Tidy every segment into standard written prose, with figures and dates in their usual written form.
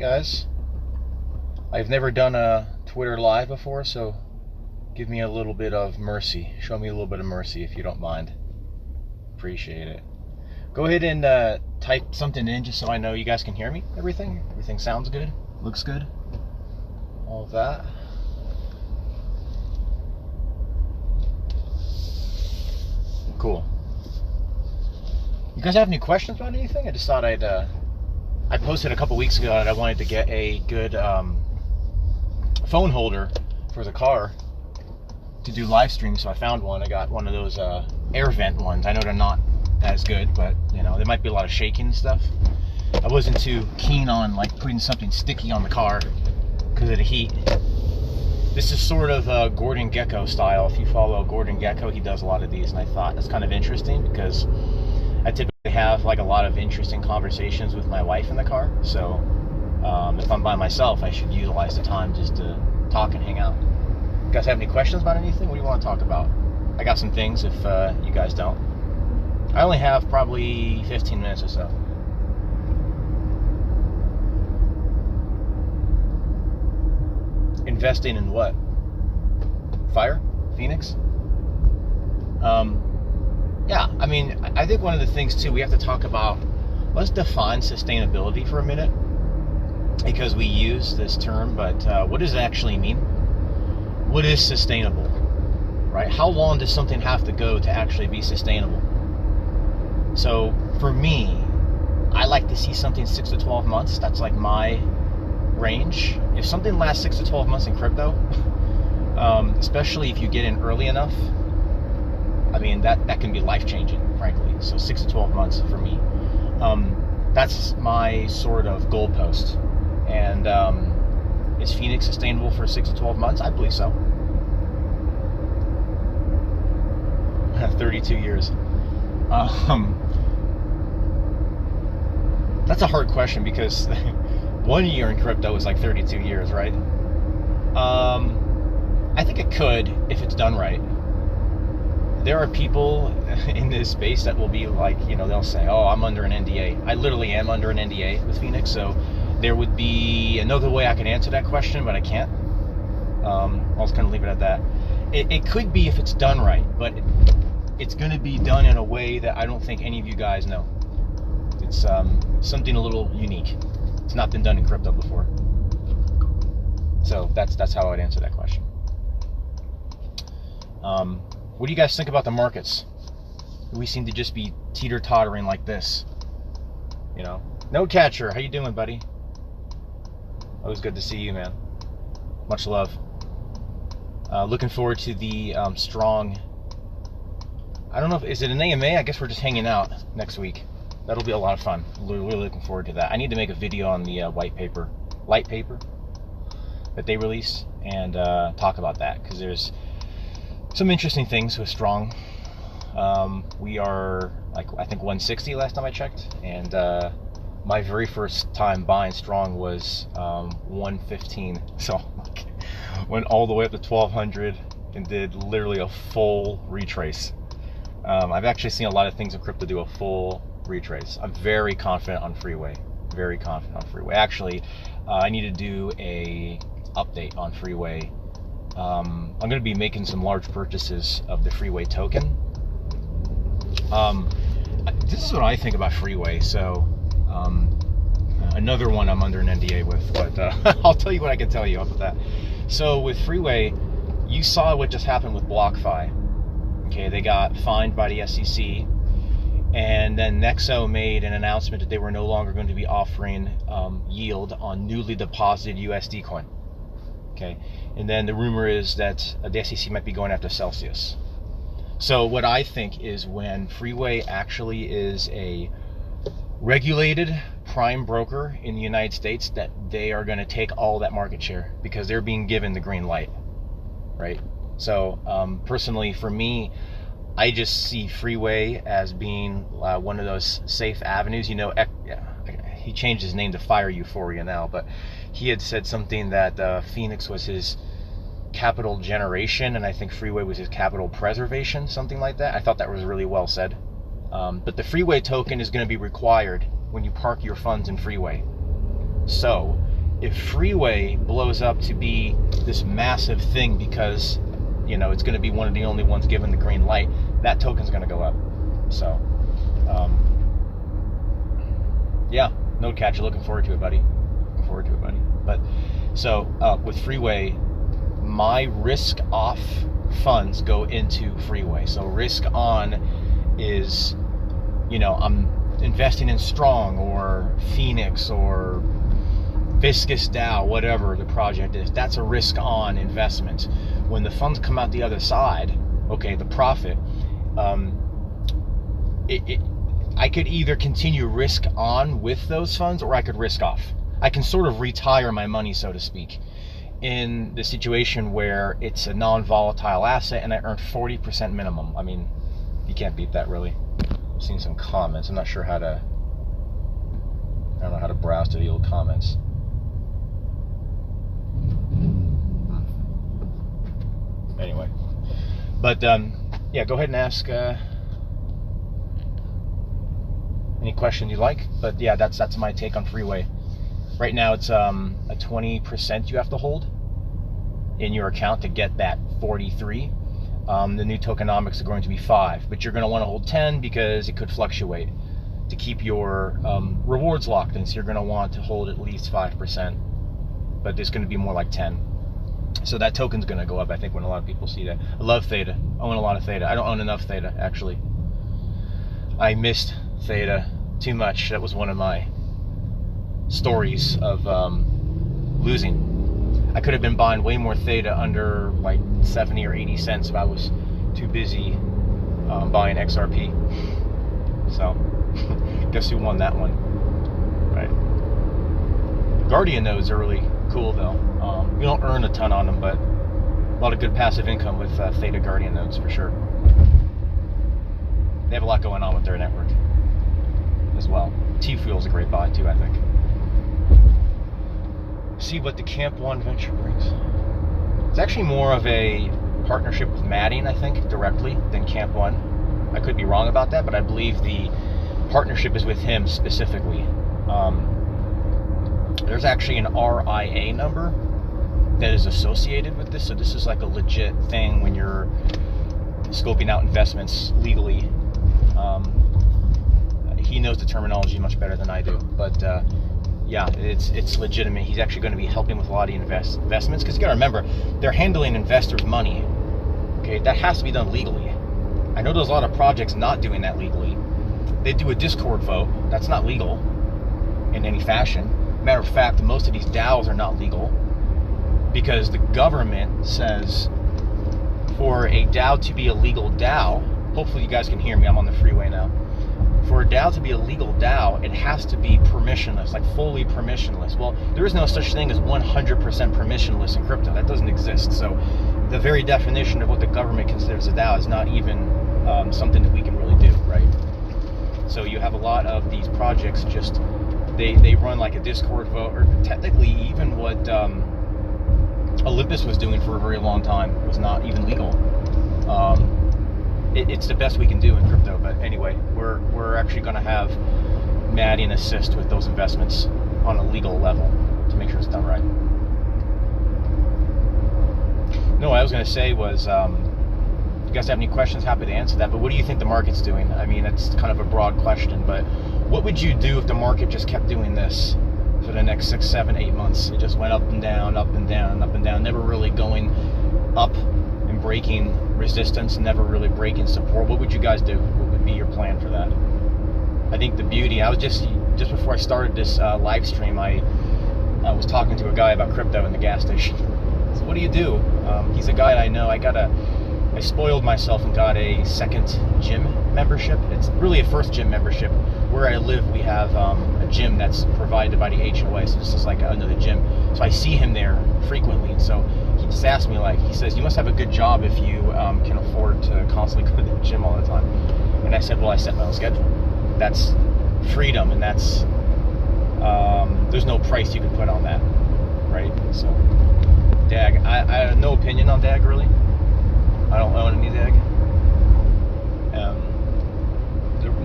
guys. I've never done a Twitter live before, so give me a little bit of mercy. Show me a little bit of mercy if you don't mind. Appreciate it. Go ahead and type something in just so I know you guys can hear me. Everything sounds good, looks good, all of that. Cool. You guys have any questions about anything? I just thought I posted a couple weeks ago that I wanted to get a good phone holder for the car to do live streams, so I found one. I got one of those air vent ones. I know they're not as good, but you know, there might be a lot of shaking and stuff. I wasn't too keen on like putting something sticky on the car because of the heat. This is sort of Gordon Gekko style. If you follow Gordon Gekko, he does a lot of these, and I thought that's kind of interesting because I typically have like a lot of interesting conversations with my wife in the car. So if I'm by myself, I should utilize the time just to talk and hang out. You guys have any questions about anything? What do you want to talk about? I got some things if you guys don't. I only have probably 15 minutes or so. Investing in what? Fire? Phoenix? Yeah, I mean, I think one of the things too, we have to talk about, let's define sustainability for a minute, because we use this term, but what does it actually mean? What is sustainable, right? How long does something have to go to actually be sustainable? So for me, I like to see something 6 to 12 months. That's like my range. If something lasts 6 to 12 months in crypto, especially if you get in early enough, I mean, that can be life-changing, frankly. So 6 to 12 months for me. That's my sort of goalpost. And is Phoenix sustainable for 6 to 12 months? I believe so. 32 years. That's a hard question because 1 year in crypto is like 32 years, right? I think it could if it's done right. There are people in this space that will be like, you know, they'll say, oh, I'm under an NDA. I literally am under an NDA with Phoenix, so there would be another way I could answer that question, but I can't. I'll just kind of leave it at that. It could be if it's done right, but it's going to be done in a way that I don't think any of you guys know. It's something a little unique. It's not been done in crypto before. So that's how I'd answer that question. What do you guys think about the markets? We seem to just be teeter-tottering like this. You know? No Catcher, how you doing, buddy? Always good to see you, man. Much love. Looking forward to the strong... I don't know if... Is it an AMA? I guess we're just hanging out next week. That'll be a lot of fun. Really looking forward to that. I need to make a video on the light paper that they released and talk about that, because there's some interesting things with Strong. We are, like, I think 160 last time I checked, and my very first time buying Strong was 115. So went all the way up to 1200 and did literally a full retrace. I've actually seen a lot of things in crypto do a full retrace. I'm very confident on Freeway. Very confident on Freeway. Actually, I need to do a update on Freeway. I'm going to be making some large purchases of the Freeway token. This is what I think about Freeway. So another one I'm under an NDA with, but I'll tell you what I can tell you about that. So with Freeway, you saw what just happened with BlockFi. Okay, they got fined by the SEC, and then Nexo made an announcement that they were no longer going to be offering yield on newly deposited USD coin. Okay, and then the rumor is that the SEC might be going after Celsius. So what I think is, when Freeway actually is a regulated prime broker in the United States, that they are going to take all that market share because they're being given the green light, right? So personally, for me, I just see Freeway as being one of those safe avenues. You know, he changed his name to Fire Euphoria now, but he had said something that Phoenix was his capital generation, and I think Freeway was his capital preservation, something like that. I thought that was really well said. But the Freeway token is going to be required when you park your funds in Freeway. So if Freeway blows up to be this massive thing because, you know, it's going to be one of the only ones given the green light, that token's going to go up. So, yeah, node catcher, looking forward to it, buddy. Looking forward to it, buddy. But so with Freeway, my risk off funds go into Freeway. So risk on is, you know, I'm investing in Strong or Phoenix or Viscous DAO, whatever the project is. That's a risk on investment. When the funds come out the other side, okay, the profit, I could either continue risk on with those funds or I could risk off. I can sort of retire my money, so to speak, in the situation where it's a non-volatile asset and I earned 40% minimum. I mean, you can't beat that, really. I've seen some comments. I'm not sure how to, I don't know how to browse to the old comments. Anyway, but yeah, go ahead and ask any question you like. But yeah, that's my take on Freeway. Right now, it's a 20% you have to hold in your account to get that 43. The new tokenomics are going to be 5, but you're going to want to hold 10 because it could fluctuate to keep your rewards locked in. So you're going to want to hold at least 5%, but it's going to be more like 10. So that token's going to go up, I think, when a lot of people see that. I love Theta. I own a lot of Theta. I don't own enough Theta, actually. I missed Theta too much. That was one of my stories of losing. I could have been buying way more Theta under like 70 or 80 cents if I was too busy buying XRP. So, guess who won that one? Right. Guardian nodes are really cool, though. You don't earn a ton on them, but a lot of good passive income with Theta Guardian nodes for sure. They have a lot going on with their network as well. T-Fuel's a great buy too, I think. See what the Camp One venture brings. It's actually more of a partnership with Madding, I think, directly than Camp One. I could be wrong about that, but I believe the partnership is with him specifically. There's actually an RIA number that is associated with this, so this is like a legit thing when you're scoping out investments legally. He knows the terminology much better than I do, but yeah, it's legitimate. He's actually going to be helping with a lot of investments, because you got to remember, they're handling investors' money. Okay, that has to be done legally. I know there's a lot of projects not doing that legally. They do a Discord vote. That's not legal in any fashion. Matter of fact, most of these DAOs are not legal because the government says for a DAO to be a legal DAO, hopefully you guys can hear me, I'm on the freeway now. For a DAO to be a legal DAO, it has to be permissionless, like fully permissionless. Well, there is no such thing as 100% permissionless in crypto. That doesn't exist. So the very definition of what the government considers a DAO is not even something that we can really do, right? So you have a lot of these projects just, they run like a Discord vote, or technically even what Olympus was doing for a very long time was not even legal. It's the best we can do in crypto, but anyway, we're actually going to have Madding assist with those investments on a legal level to make sure it's done right. No, what I was going to say was, you guys have any questions, happy to answer that, but what do you think the market's doing? I mean, it's kind of a broad question, but what would you do if the market just kept doing this for the next 6, 7, 8 months? It just went up and down, up and down, up and down, never really going up and breaking resistance, never really breaking support. What would you guys do? What would be your plan for that? I think the beauty, I was just before I started this live stream, I was talking to a guy about crypto in the gas station. So what do you do? He's a guy I know. I spoiled myself and got a second gym membership. It's really a first gym membership. Where I live, we have a gym that's provided by the HOA, so this is like another gym. So I see him there frequently, and so he just asked me, like, he says, you must have a good job if you can afford to constantly go to the gym all the time. And I said, well, I set my own schedule. That's freedom, and that's, there's no price you can put on that, right? So, DAG, I have no opinion on DAG, really. I don't own any DAG.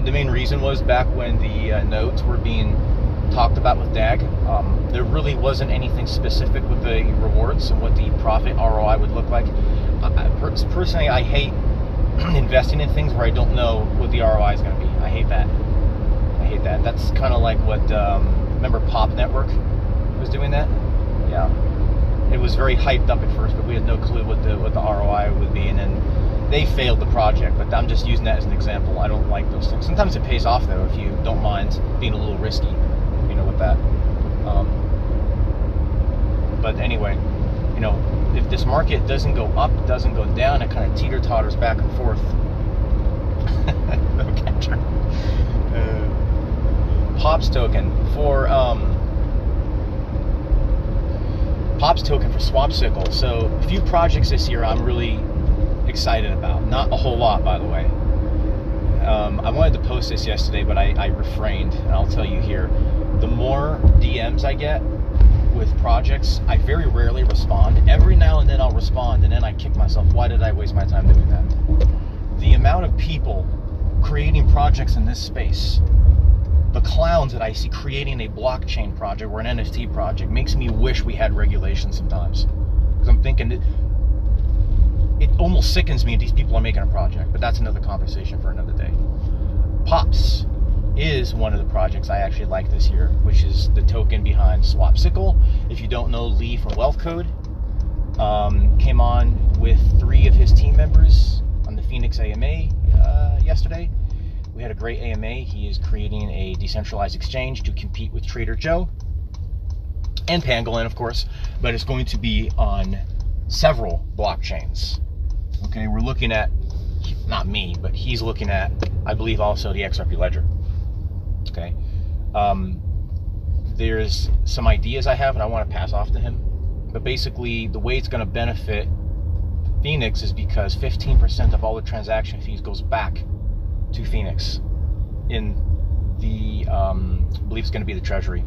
The main reason was back when the nodes were being talked about with DAG. There really wasn't anything specific with the rewards and what the profit ROI would look like. Personally, I hate investing in things where I don't know what the ROI is going to be. I hate that. That's kind of like what, remember Pop Network was doing that? Yeah. It was very hyped up at first, but we had no clue what the ROI would be, and then they failed the project. But I'm just using that as an example. I don't like those things. Sometimes it pays off, though, if you don't mind being a little risky, with that. But anyway, if this market doesn't go up, doesn't go down, it kind of teeter-totters back and forth. No catcher. Pops token for Swapsicle. So a few projects this year I'm really excited about. Not a whole lot, by the way. I wanted to post this yesterday, but I refrained, and I'll tell you here. The more DMs I get with projects, I very rarely respond. Every now and then I'll respond, and then I kick myself. Why did I waste my time doing that? The amount of people creating projects in this space, the clowns that I see creating a blockchain project or an NFT project, makes me wish we had regulations sometimes. Because I'm thinking it almost sickens me these people are making a project, but that's another conversation for another day. Pops is one of the projects I actually like this year, which is the token behind Swapsicle. If you don't know, Lee from Wealth Code came on with 3 of his team members on the Phoenix AMA yesterday. We had a great AMA. He is creating a decentralized exchange to compete with Trader Joe and Pangolin, of course, but it's going to be on several blockchains. Okay, we're looking at, not me, but he's looking at, I believe, also the XRP Ledger. Okay, there's some ideas I have and I want to pass off to him, but basically the way it's going to benefit Phoenix is because 15% of all the transaction fees goes back to Phoenix in the, I believe it's going to be the Treasury.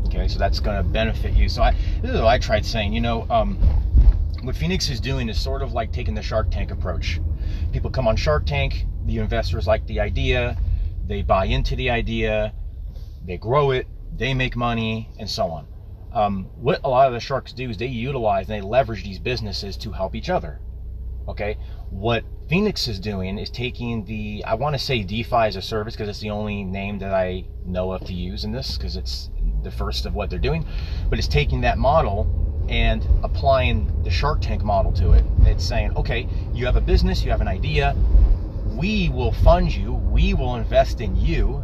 Okay, so that's going to benefit you. So this is what I tried saying, what Phoenix is doing is sort of like taking the Shark Tank approach. People come on Shark Tank, the investors like the idea, they buy into the idea, they grow it, they make money, and so on. What a lot of the sharks do is they utilize and they leverage these businesses to help each other. Okay, what Phoenix is doing is taking the, I want to say DeFi as a service because it's the only name that I know of to use in this because it's the first of what they're doing, but it's taking that model and applying the Shark Tank model to it. It's saying, okay, you have a business, you have an idea, we will fund you, we will invest in you,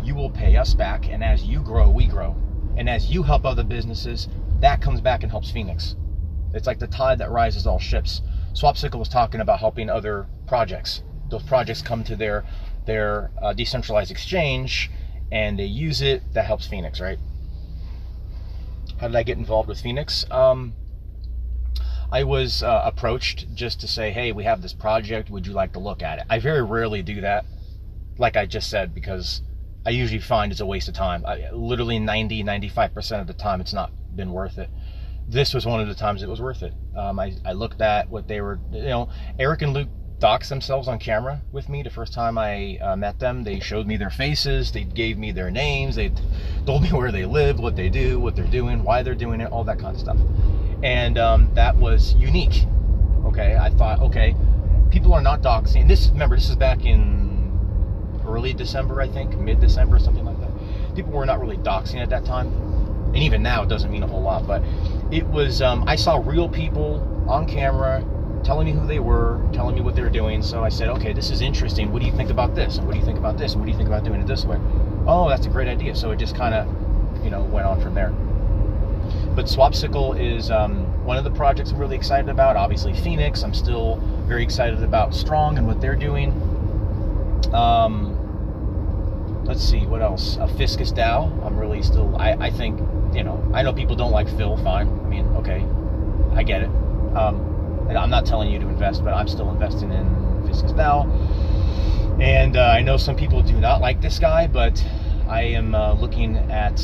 you will pay us back, and as you grow, we grow. And as you help other businesses, that comes back and helps Phoenix. It's like the tide that rises all ships. Swapsicle was talking about helping other projects. Those projects come to their decentralized exchange and they use it, that helps Phoenix, right? How did I get involved with Phoenix? I was approached just to say, hey, we have this project, would you like to look at it? I very rarely do that, like I just said, because I usually find it's a waste of time. Literally 90-95% of the time it's not been worth it. This was one of the times it was worth it. I looked at what they were, Eric and Luke doxed themselves on camera with me the first time I met them. They showed me their faces, they gave me their names, they told me where they live, what they do, what they're doing, why they're doing it, all that kind of stuff. And that was unique. Okay, I thought, okay, people are not doxing. Remember, this is back in early December, I think, mid-December, something like that. People were not really doxing at that time. And even now, it doesn't mean a whole lot, but it was, I saw real people on camera telling me who they were, telling me what they were doing. So I said, okay, this is interesting. What do you think about this? And what do you think about this? And what do you think about doing it this way? Oh, that's a great idea. So it just kind of, went on from there. But Swapsicle is one of the projects I'm really excited about. Obviously, Phoenix. I'm still very excited about Strong and what they're doing. Let's see, what else? Fiscus DAO. I'm really still, I think, I know people don't like Phil, fine. I mean, okay, I get it. And I'm not telling you to invest, but I'm still investing in Fiscus DAO. And I know some people do not like this guy, but I am looking at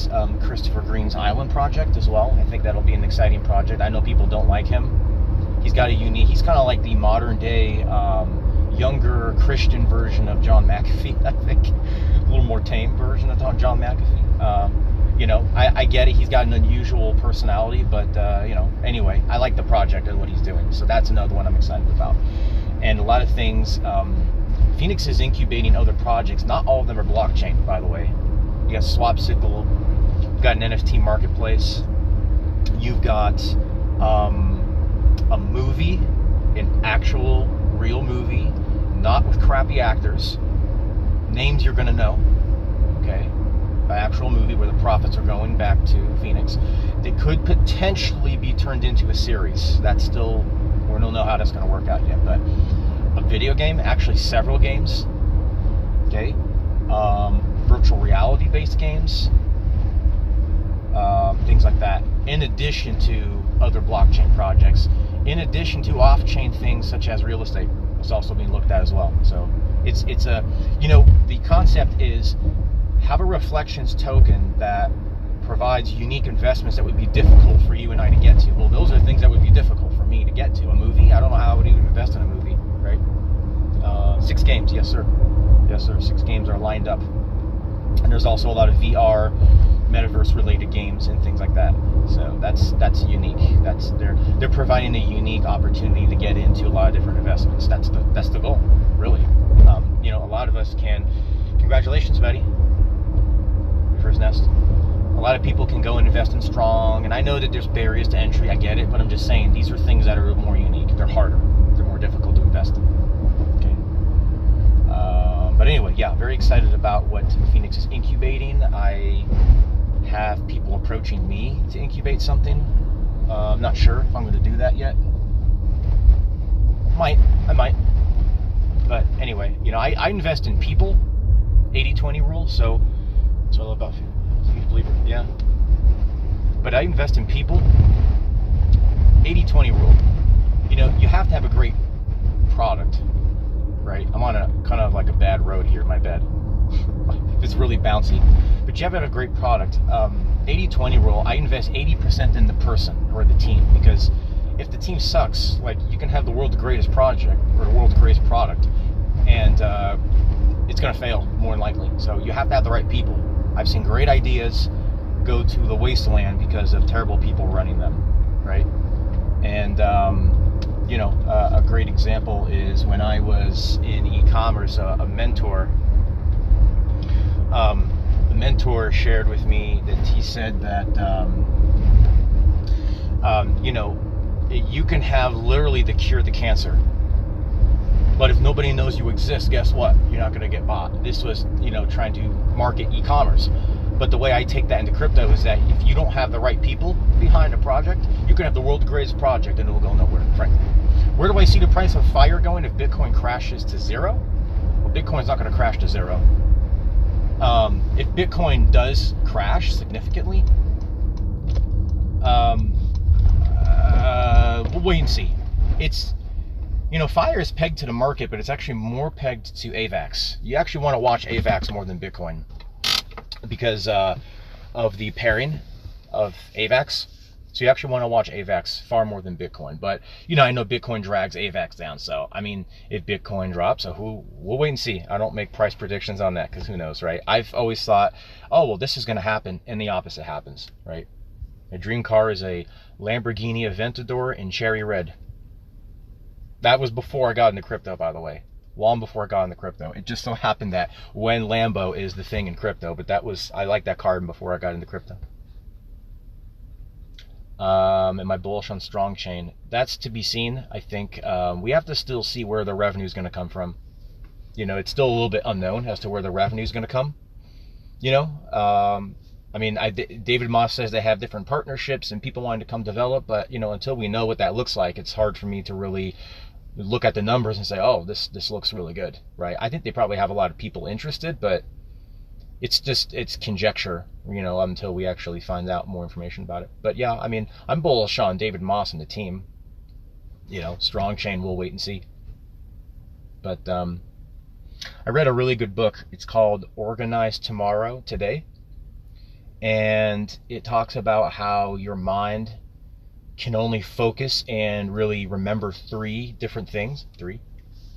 Christopher Green's Island project as well. I think that'll be an exciting project. I know people don't like him. He's got a unique, he's kind of like the modern day, younger Christian version of John McAfee, I think. A little more tame version of John McAfee. You know, I get it. He's got an unusual personality, but you know, anyway, I like the project and what he's doing. So that's another one I'm excited about. And a lot of things. Phoenix is incubating other projects. Not all of them are blockchain, by the way. You got Swapsicle. You've got an NFT marketplace. You've got a movie, an actual real movie, not with crappy actors. Names you're gonna know. Okay. An actual movie where the profits are going back to Phoenix. They could potentially be turned into a series. That's still, we don't know how that's going to work out yet. But a video game, actually several games. Okay, virtual reality based games, things like that. In addition to other blockchain projects, in addition to off-chain things such as real estate, it's also being looked at as well. So it's a, you know, the concept is, have a reflections token that provides unique investments that would be difficult for you and I to get to. Well, those are things that would be difficult for me to get to. A movie, I don't know how I would even invest in a movie, right? 6 games, yes sir. Yes sir, 6 games are lined up. And there's also a lot of VR, metaverse related games and things like that. So that's unique. They're providing a unique opportunity to get into a lot of different investments. That's the goal, really. You know, a lot of us can, congratulations, buddy. First nest. A lot of people can go and invest in Strong, and I know that there's barriers to entry, I get it, but I'm just saying these are things that are more unique. They're harder. They're more difficult to invest in. Okay. But anyway, yeah, very excited about what Phoenix is incubating. I have people approaching me to incubate something. I'm not sure if I'm going to do that yet. I might. But anyway, you know, I invest in people, 80-20 rule, so it's all about you believe it, yeah. But I invest in people, 80-20 rule. You know, you have to have a great product, right? I'm on a kind of like a bad road here, my bad. It's really bouncy. But you have to have a great product. 80-20 rule, I invest 80% in the person or the team, because if the team sucks, like, you can have the world's greatest project or the world's greatest product, and it's going to fail more than likely. So you have to have the right people. I've seen great ideas go to the wasteland because of terrible people running them, right? And you know, a great example is when I was in e-commerce, a mentor shared with me that he said that you know, you can have literally the cure the cancer, but if nobody knows you exist, guess what? You're not going to get bought. This was, you know, trying to market e-commerce. But the way I take that into crypto is that if you don't have the right people behind a project, you can have the world's greatest project and it will go nowhere, frankly. Where do I see the price of fire going if Bitcoin crashes to zero? Well, Bitcoin's not going to crash to zero. If Bitcoin does crash significantly, we'll wait and see. It's, you know, fire is pegged to the market, but it's actually more pegged to AVAX. You actually want to watch AVAX more than Bitcoin because of the pairing of AVAX. So you actually want to watch AVAX far more than Bitcoin. But, you know, I know Bitcoin drags AVAX down. So, I mean, if Bitcoin drops, we'll wait and see. I don't make price predictions on that because who knows, right? I've always thought, oh, well, this is going to happen, and the opposite happens, right? My dream car is a Lamborghini Aventador in cherry red. That was before I got into crypto, by the way. Long before I got into crypto. It just so happened that when Lambo is the thing in crypto, but I liked that car before I got into crypto. Am I bullish on Strong Chain? That's to be seen. I think we have to still see where the revenue is going to come from. You know, it's still a little bit unknown as to where the revenue is going to come. You know, I mean, David Moss says they have different partnerships and people wanting to come develop, but, you know, until we know what that looks like, it's hard for me to really look at the numbers and say, oh, this looks really good, right? I think they probably have a lot of people interested, but it's conjecture, you know, until we actually find out more information about it. But yeah, I mean, I'm bullish on David Moss and the team. You know, Strong Chain, we'll wait and see. But I read a really good book. It's called Organize Tomorrow, Today. And it talks about how your mind can only focus and really remember 3 different things. 3.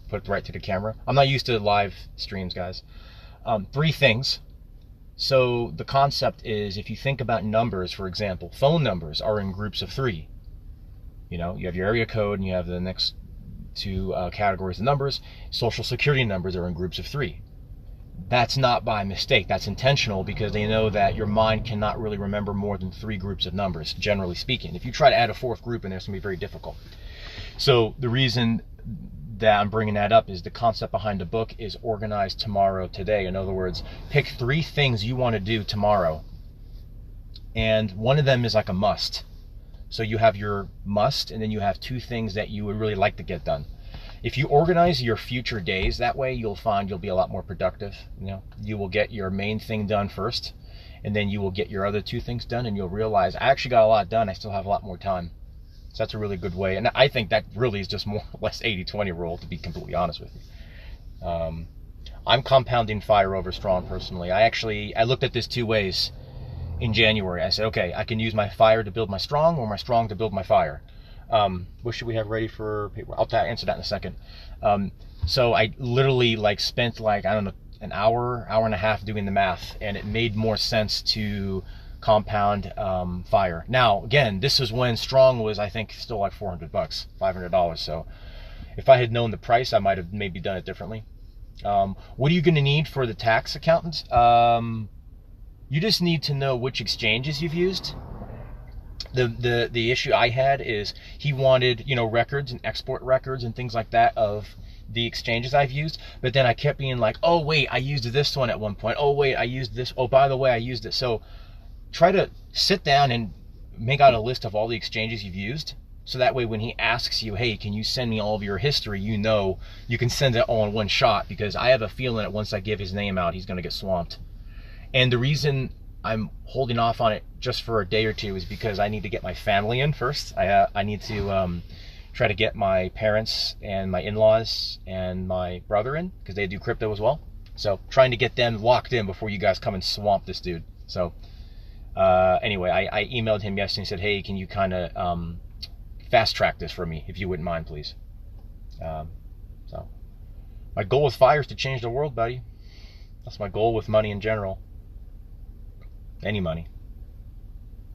Put it right to the camera. I'm not used to live streams, guys. Three things. So the concept is, if you think about numbers, for example, phone numbers are in groups of three. You know, you have your area code and you have the next two categories of numbers. Social security numbers are in groups of three. That's not by mistake. That's intentional, because they know that your mind cannot really remember more than three groups of numbers, generally speaking. If you try to add a fourth group in there, it's going to be very difficult. So the reason that I'm bringing that up is the concept behind the book is organize tomorrow today. In other words, pick three things you want to do tomorrow, and one of them is like a must. So you have your must, and then you have two things that you would really like to get done. If you organize your future days that way, you'll find you'll be a lot more productive. You know, you will get your main thing done first, and then you will get your other two things done, and you'll realize, I actually got a lot done. I still have a lot more time. So that's a really good way. And I think that really is just more or less 80-20 rule, to be completely honest with you. I'm compounding fire over strong personally. I looked at this two ways in January. I said, okay, I can use my fire to build my strong, or my strong to build my fire. What should we have ready for paper? I'll answer that in a second. So I literally spent I don't know, an hour and a half doing the math, and it made more sense to compound fire. Now, again, this is when strong was, I think, still like $400, $500. So if I had known the price, I might have maybe done it differently. What are you going to need for the tax accountant? You just need to know which exchanges you've used. The issue I had is he wanted, records and export records and things like that of the exchanges I've used, but then I kept being like, oh wait, I used this one at one point. Oh wait, I used this. Oh, by the way, I used it. So try to sit down and make out a list of all the exchanges you've used. So that way when he asks you, hey, can you send me all of your history, you can send it all in one shot, because I have a feeling that once I give his name out, he's going to get swamped. And the reason I'm holding off on it just for a day or two is because I need to get my family in first. I need to try to get my parents and my in-laws and my brother in, because they do crypto as well. So trying to get them locked in before you guys come and swamp this dude. So anyway, I emailed him yesterday and said, hey, can you kind of fast track this for me, if you wouldn't mind, please. So my goal with fire is to change the world, buddy. That's my goal with money in general. Any money.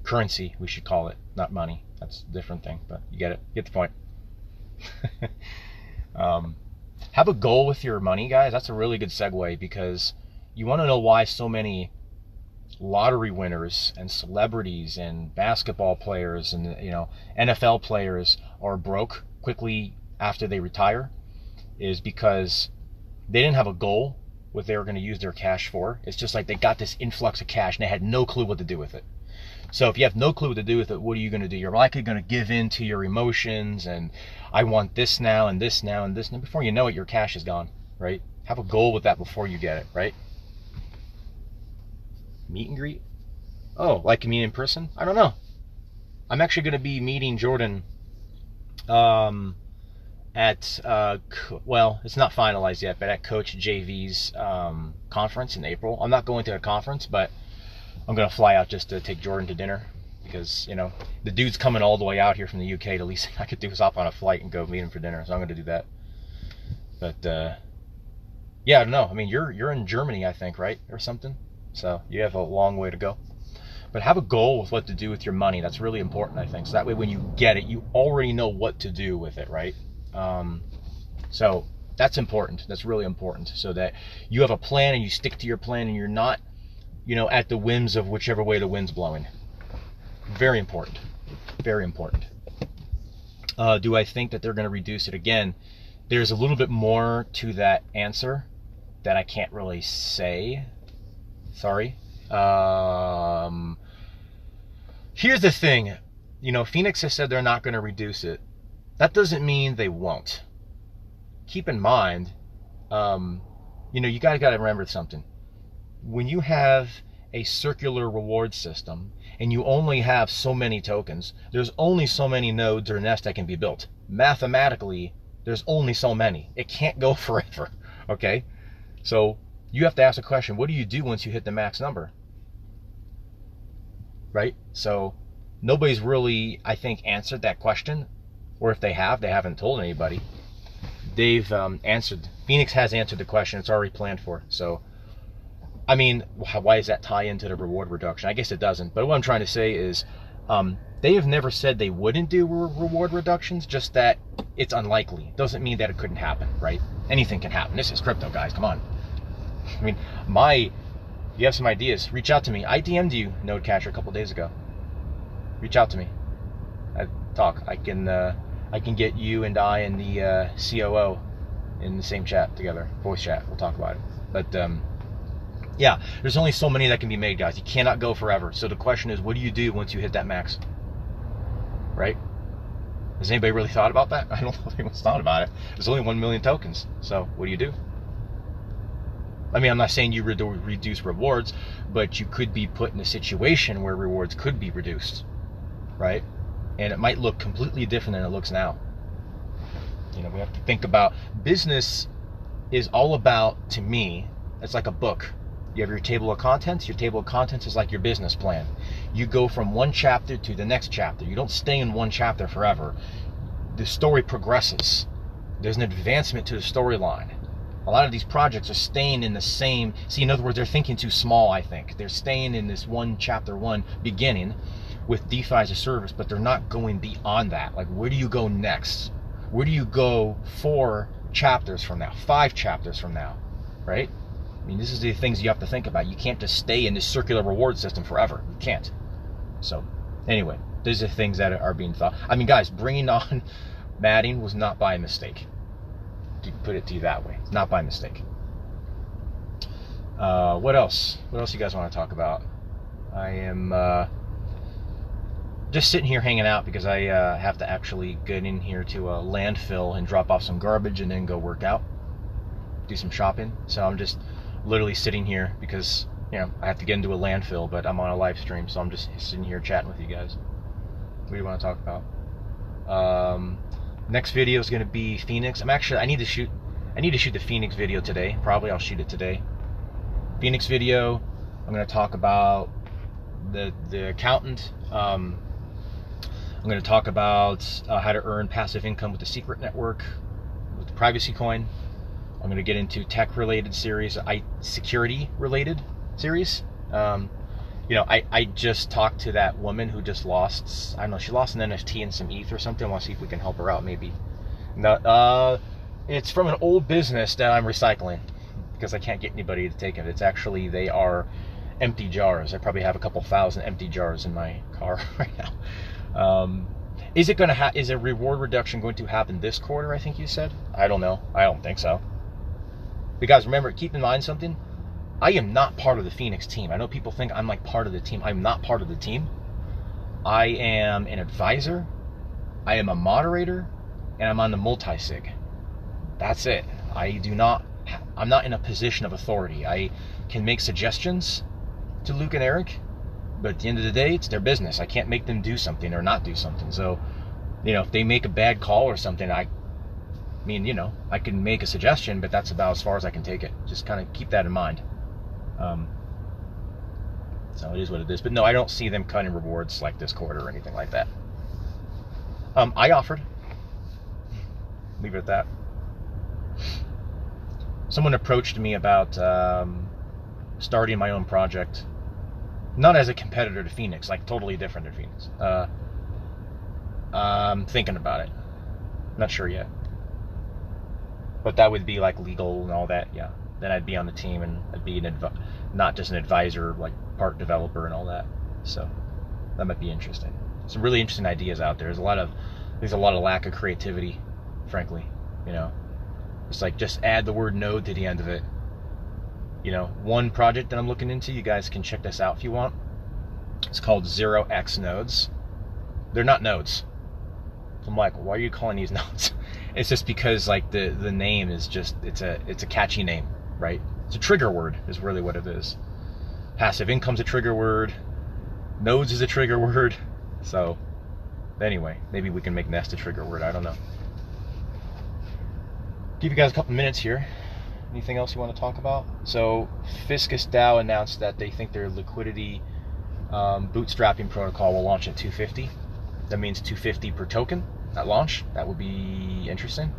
Currency, we should call it, not money. That's a different thing, but you get it. Get the point. Have a goal with your money, guys. That's a really good segue, because you want to know why so many lottery winners and celebrities and basketball players and NFL players are broke quickly after they retire, is because they didn't have a goal what they were going to use their cash for. It's just like they got this influx of cash and they had no clue what to do with it. So if you have no clue what to do with it, what are you going to do? You're likely going to give in to your emotions, and I want this now and this now and this now. Before you know it, your cash is gone, right? Have a goal with that before you get it, right? Meet and greet? Oh, like meet in person? I don't know. I'm actually going to be meeting Jordan at well, it's not finalized yet, but at Coach JV's conference in April. I'm not going to a conference, but I'm gonna fly out just to take Jordan to dinner, because the dude's coming all the way out here from the UK. The least thing I could do is hop on a flight and go meet him for dinner. So I'm gonna do that. But yeah, I don't know. I mean, you're in Germany, I think, right, or something. So you have a long way to go. But have a goal with what to do with your money. That's really important, I think. So that way, when you get it, you already know what to do with it, right? So that's important. That's really important, so that you have a plan and you stick to your plan, and you're not, at the whims of whichever way the wind's blowing. Very important. Very important. Do I think that they're going to reduce it? Again, there's a little bit more to that answer that I can't really say. Sorry. Here's the thing. Phoenix has said they're not going to reduce it. That doesn't mean they won't. Keep in mind, you guys got to remember something. When you have a circular reward system and you only have so many tokens, there's only so many nodes or nests that can be built. Mathematically, there's only so many. It can't go forever, okay? So you have to ask the question, what do you do once you hit the max number? Right? So nobody's really, I think, answered that question. Or if they have, they haven't told anybody. They've answered. Phoenix has answered the question. It's already planned for. So I mean, why does that tie into the reward reduction? I guess it doesn't. But what I'm trying to say is, they have never said they wouldn't do reward reductions, just that it's unlikely. Doesn't mean that it couldn't happen, right? Anything can happen. This is crypto, guys. Come on. I mean, you have some ideas, reach out to me. I DM'd you, Nodecatcher, a couple days ago. Reach out to me. I can get you and I and the COO in the same chat together, voice chat. We'll talk about it. But yeah, there's only so many that can be made, guys. You cannot go forever. So the question is, what do you do once you hit that max? Right? Has anybody really thought about that? I don't know if anyone's thought about it. There's only 1 million tokens. So what do you do? I mean, I'm not saying you reduce rewards, but you could be put in a situation where rewards could be reduced, right? And it might look completely different than it looks now. You know, we have to think about, business is all about, to me, it's like a book. You have your table of contents. Your table of contents is like your business plan. You go from one chapter to the next chapter. You don't stay in one chapter forever. The story progresses. There's an advancement to the storyline. A lot of these projects are staying in the same, in other words, they're thinking too small, I think. They're staying in this chapter one beginning with DeFi as a service, but they're not going beyond that. Like, where do you go next? Where do you go 4 chapters from now, 5 chapters from now, right? I mean, this is the things you have to think about. You can't just stay in this circular reward system forever. You can't. So, anyway, these are things that are being thought. I mean, guys, bringing on matting was not by mistake. To put it to you that way. It's not by mistake. What else? What else you guys want to talk about? I am just sitting here hanging out because I have to actually get in here to a landfill and drop off some garbage and then go work out, do some shopping. So I'm just literally sitting here because, you know, I have to get into a landfill, but I'm on a live stream, so I'm just sitting here chatting with you guys. What do you want to talk about? Next video is going to be Phoenix. I need to shoot the Phoenix video today. Probably I'll shoot it today. Phoenix video. I'm going to talk about the accountant. I'm going to talk about how to earn passive income with the secret network, with the privacy coin. I'm going to get into tech-related series, security-related series. You know, I just talked to that woman who just lost, I don't know, she lost an NFT and some ETH or something. I want to see if we can help her out, maybe. No, it's from an old business that I'm recycling because I can't get anybody to take it. It's actually, they are empty jars. I probably have a couple thousand empty jars in my car right now. Is a reward reduction going to happen this quarter, I think you said? I don't know. I don't think so. But guys, remember, keep in mind something. I am not part of the Phoenix team. I know people think I'm like part of the team. I'm not part of the team. I am an advisor. I am a moderator, and I'm on the multi-sig. That's it. I'm not in a position of authority. I can make suggestions to Luke and Eric, but at the end of the day, it's their business. I can't make them do something or not do something. So, you know, if they make a bad call or something, I mean, you know, I can make a suggestion, but that's about as far as I can take it. Just kind of keep that in mind. So it is what it is. But no, I don't see them cutting rewards like this quarter or anything like that. I offered. Leave it at that. Someone approached me about starting my own project. Not as a competitor to Phoenix, like totally different than Phoenix. I'm thinking about it. Not sure yet. But that would be like legal and all that, yeah. Then I'd be on the team and I'd be not just an advisor, like part developer and all that. So that might be interesting. Some really interesting ideas out there. There's a lot of lack of creativity, frankly. You know, it's like just add the word node to the end of it. You know, one project that I'm looking into, you guys can check this out if you want. It's called 0x nodes. They're not nodes. So I'm like, why are you calling these nodes? It's just because like the name is just, it's a catchy name, right? It's a trigger word is really what it is. Passive income's a trigger word. Nodes is a trigger word. So anyway, maybe we can make Nest a trigger word. I don't know. Give you guys a couple minutes here. Anything else you want to talk about? So Fiscus DAO announced that they think their liquidity bootstrapping protocol will launch at 250. That means 250 per token at launch. That would be interesting.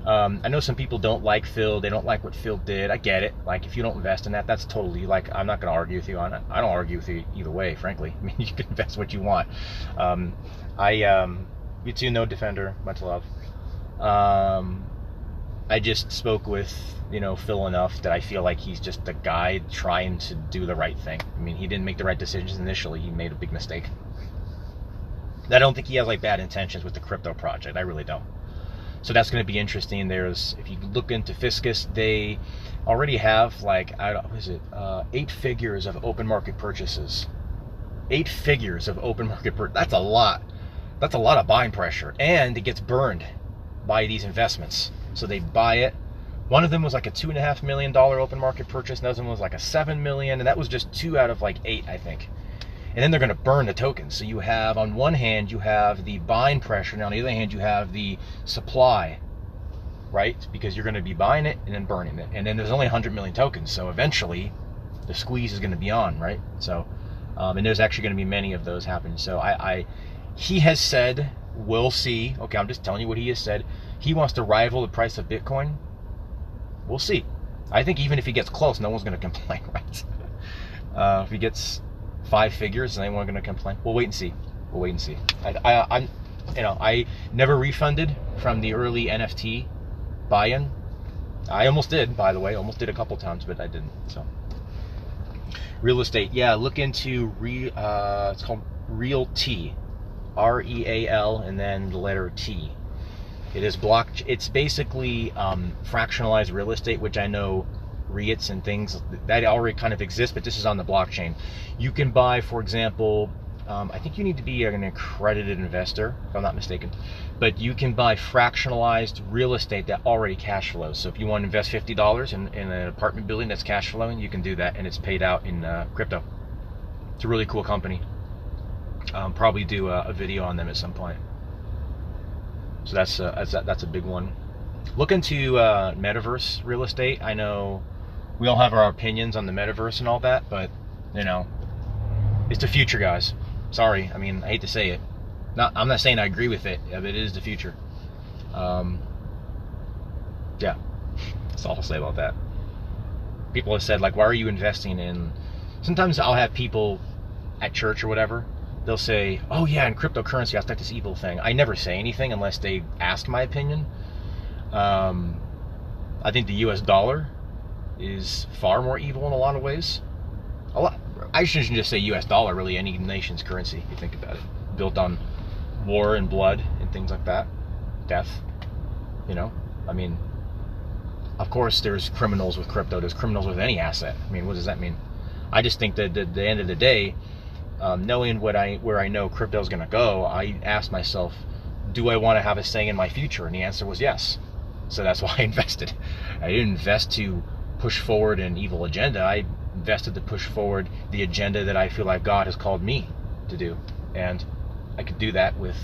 I know some people don't like Phil. They don't like what Phil did. I get it. Like, if you don't invest in that, that's totally, like, I'm not going to argue with you on it. I don't argue with you either way, frankly. I mean, you can invest what you want. You too, no defender, much love. I just spoke with, Phil enough that I feel like he's just a guy trying to do the right thing. I mean, he didn't make the right decisions initially. He made a big mistake. I don't think he has, like, bad intentions with the crypto project. I really don't. So that's going to be interesting. If you look into Fiscus, they already have, like, 8 figures of open market purchases. 8 figures of open market purchases. That's a lot. That's a lot of buying pressure. And it gets burned by these investments. So they buy it. One of them was like a $2.5 million open market purchase. Another one was like a $7 million. And that was just 2 out of like 8, I think. And then they're going to burn the tokens. So you have, on one hand, you have the buying pressure. And on the other hand, you have the supply, right? Because you're going to be buying it and then burning it. And then there's only 100 million tokens. So eventually, the squeeze is going to be on, right? So, and there's actually going to be many of those happening. So he has said, we'll see. Okay, I'm just telling you what he has said. He wants to rival the price of Bitcoin. We'll see. I think even if he gets close, no one's going to complain, right? If he gets 5 figures, and anyone going to complain? We'll wait and see. We'll wait and see. I never refunded from the early NFT buy-in. I almost did, by the way. Almost did a couple times, but I didn't. So, real estate. Yeah, look into it's called Real T, REAL, and then the letter T. It is It's basically fractionalized real estate, which I know REITs and things that already kind of exist, but this is on the blockchain. You can buy, for example, I think you need to be an accredited investor, if I'm not mistaken, but you can buy fractionalized real estate that already cash flows. So if you want to invest $50 in an apartment building that's cash flowing, you can do that, and it's paid out in crypto. It's a really cool company. Probably do a video on them at some point. So that's a big one. Look into metaverse real estate. I know we all have our opinions on the metaverse and all that, but it's the future, guys. Sorry, I mean, I hate to say it. I'm not saying I agree with it, but it is the future. Yeah, that's all I'll say about that. People have said, like, why are you investing in? Sometimes I'll have people at church or whatever. They'll say, oh yeah, in cryptocurrency, I'll start this evil thing. I never say anything unless they ask my opinion. I think the US dollar is far more evil in a lot of ways. I shouldn't just say US dollar, really, any nation's currency, if you think about it. Built on war and blood and things like that. Death. I mean, of course there's criminals with crypto, there's criminals with any asset. I mean, what does that mean? I just think that at the end of the day, knowing where I know crypto is going to go, I asked myself, do I want to have a say in my future? And the answer was yes. So that's why I invested. I didn't invest to push forward an evil agenda. I invested to push forward the agenda that I feel like God has called me to do. And I could do that with,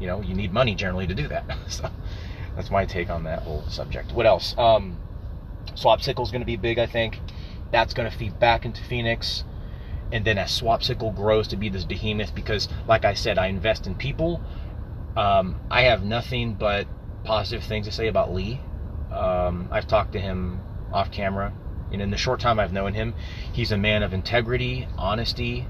you need money generally to do that. So that's my take on that whole subject. What else? Swapsicle is going to be big, I think. That's going to feed back into Phoenix. And then as Swapsicle grows to be this behemoth, because like I said, I invest in people. I have nothing but positive things to say about Lee. I've talked to him off camera, and in the short time I've known him, he's a man of integrity, honesty,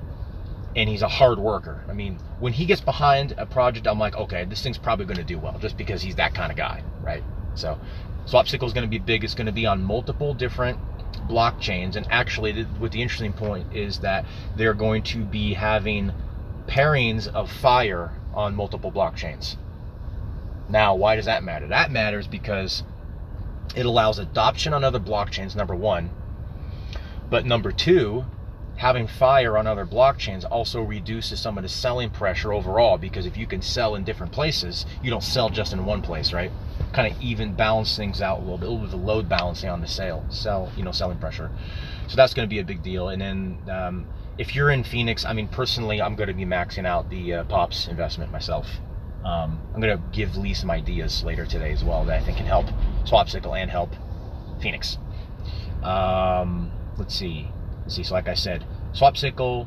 and he's a hard worker. I mean, when he gets behind a project, I'm like, okay, this thing's probably going to do well, just because he's that kind of guy, right? So Swapsicle is going to be big. It's going to be on multiple different blockchains, and actually what the interesting point is that they're going to be having pairings of Fire on multiple blockchains. Now, why does that matter? That matters because it allows adoption on other blockchains, number one, but number two, having Fire on other blockchains also reduces some of the selling pressure overall, because if you can sell in different places, you don't sell just in one place, right? Kind of even balance things out a little bit with the load balancing on the selling pressure. So that's going to be a big deal. And then if you're in Phoenix, I mean, personally, I'm going to be maxing out the Pops investment myself. I'm going to give Lee some ideas later today as well that I think can help Swapsicle and help Phoenix. Let's see. So like I said, Swapsicle,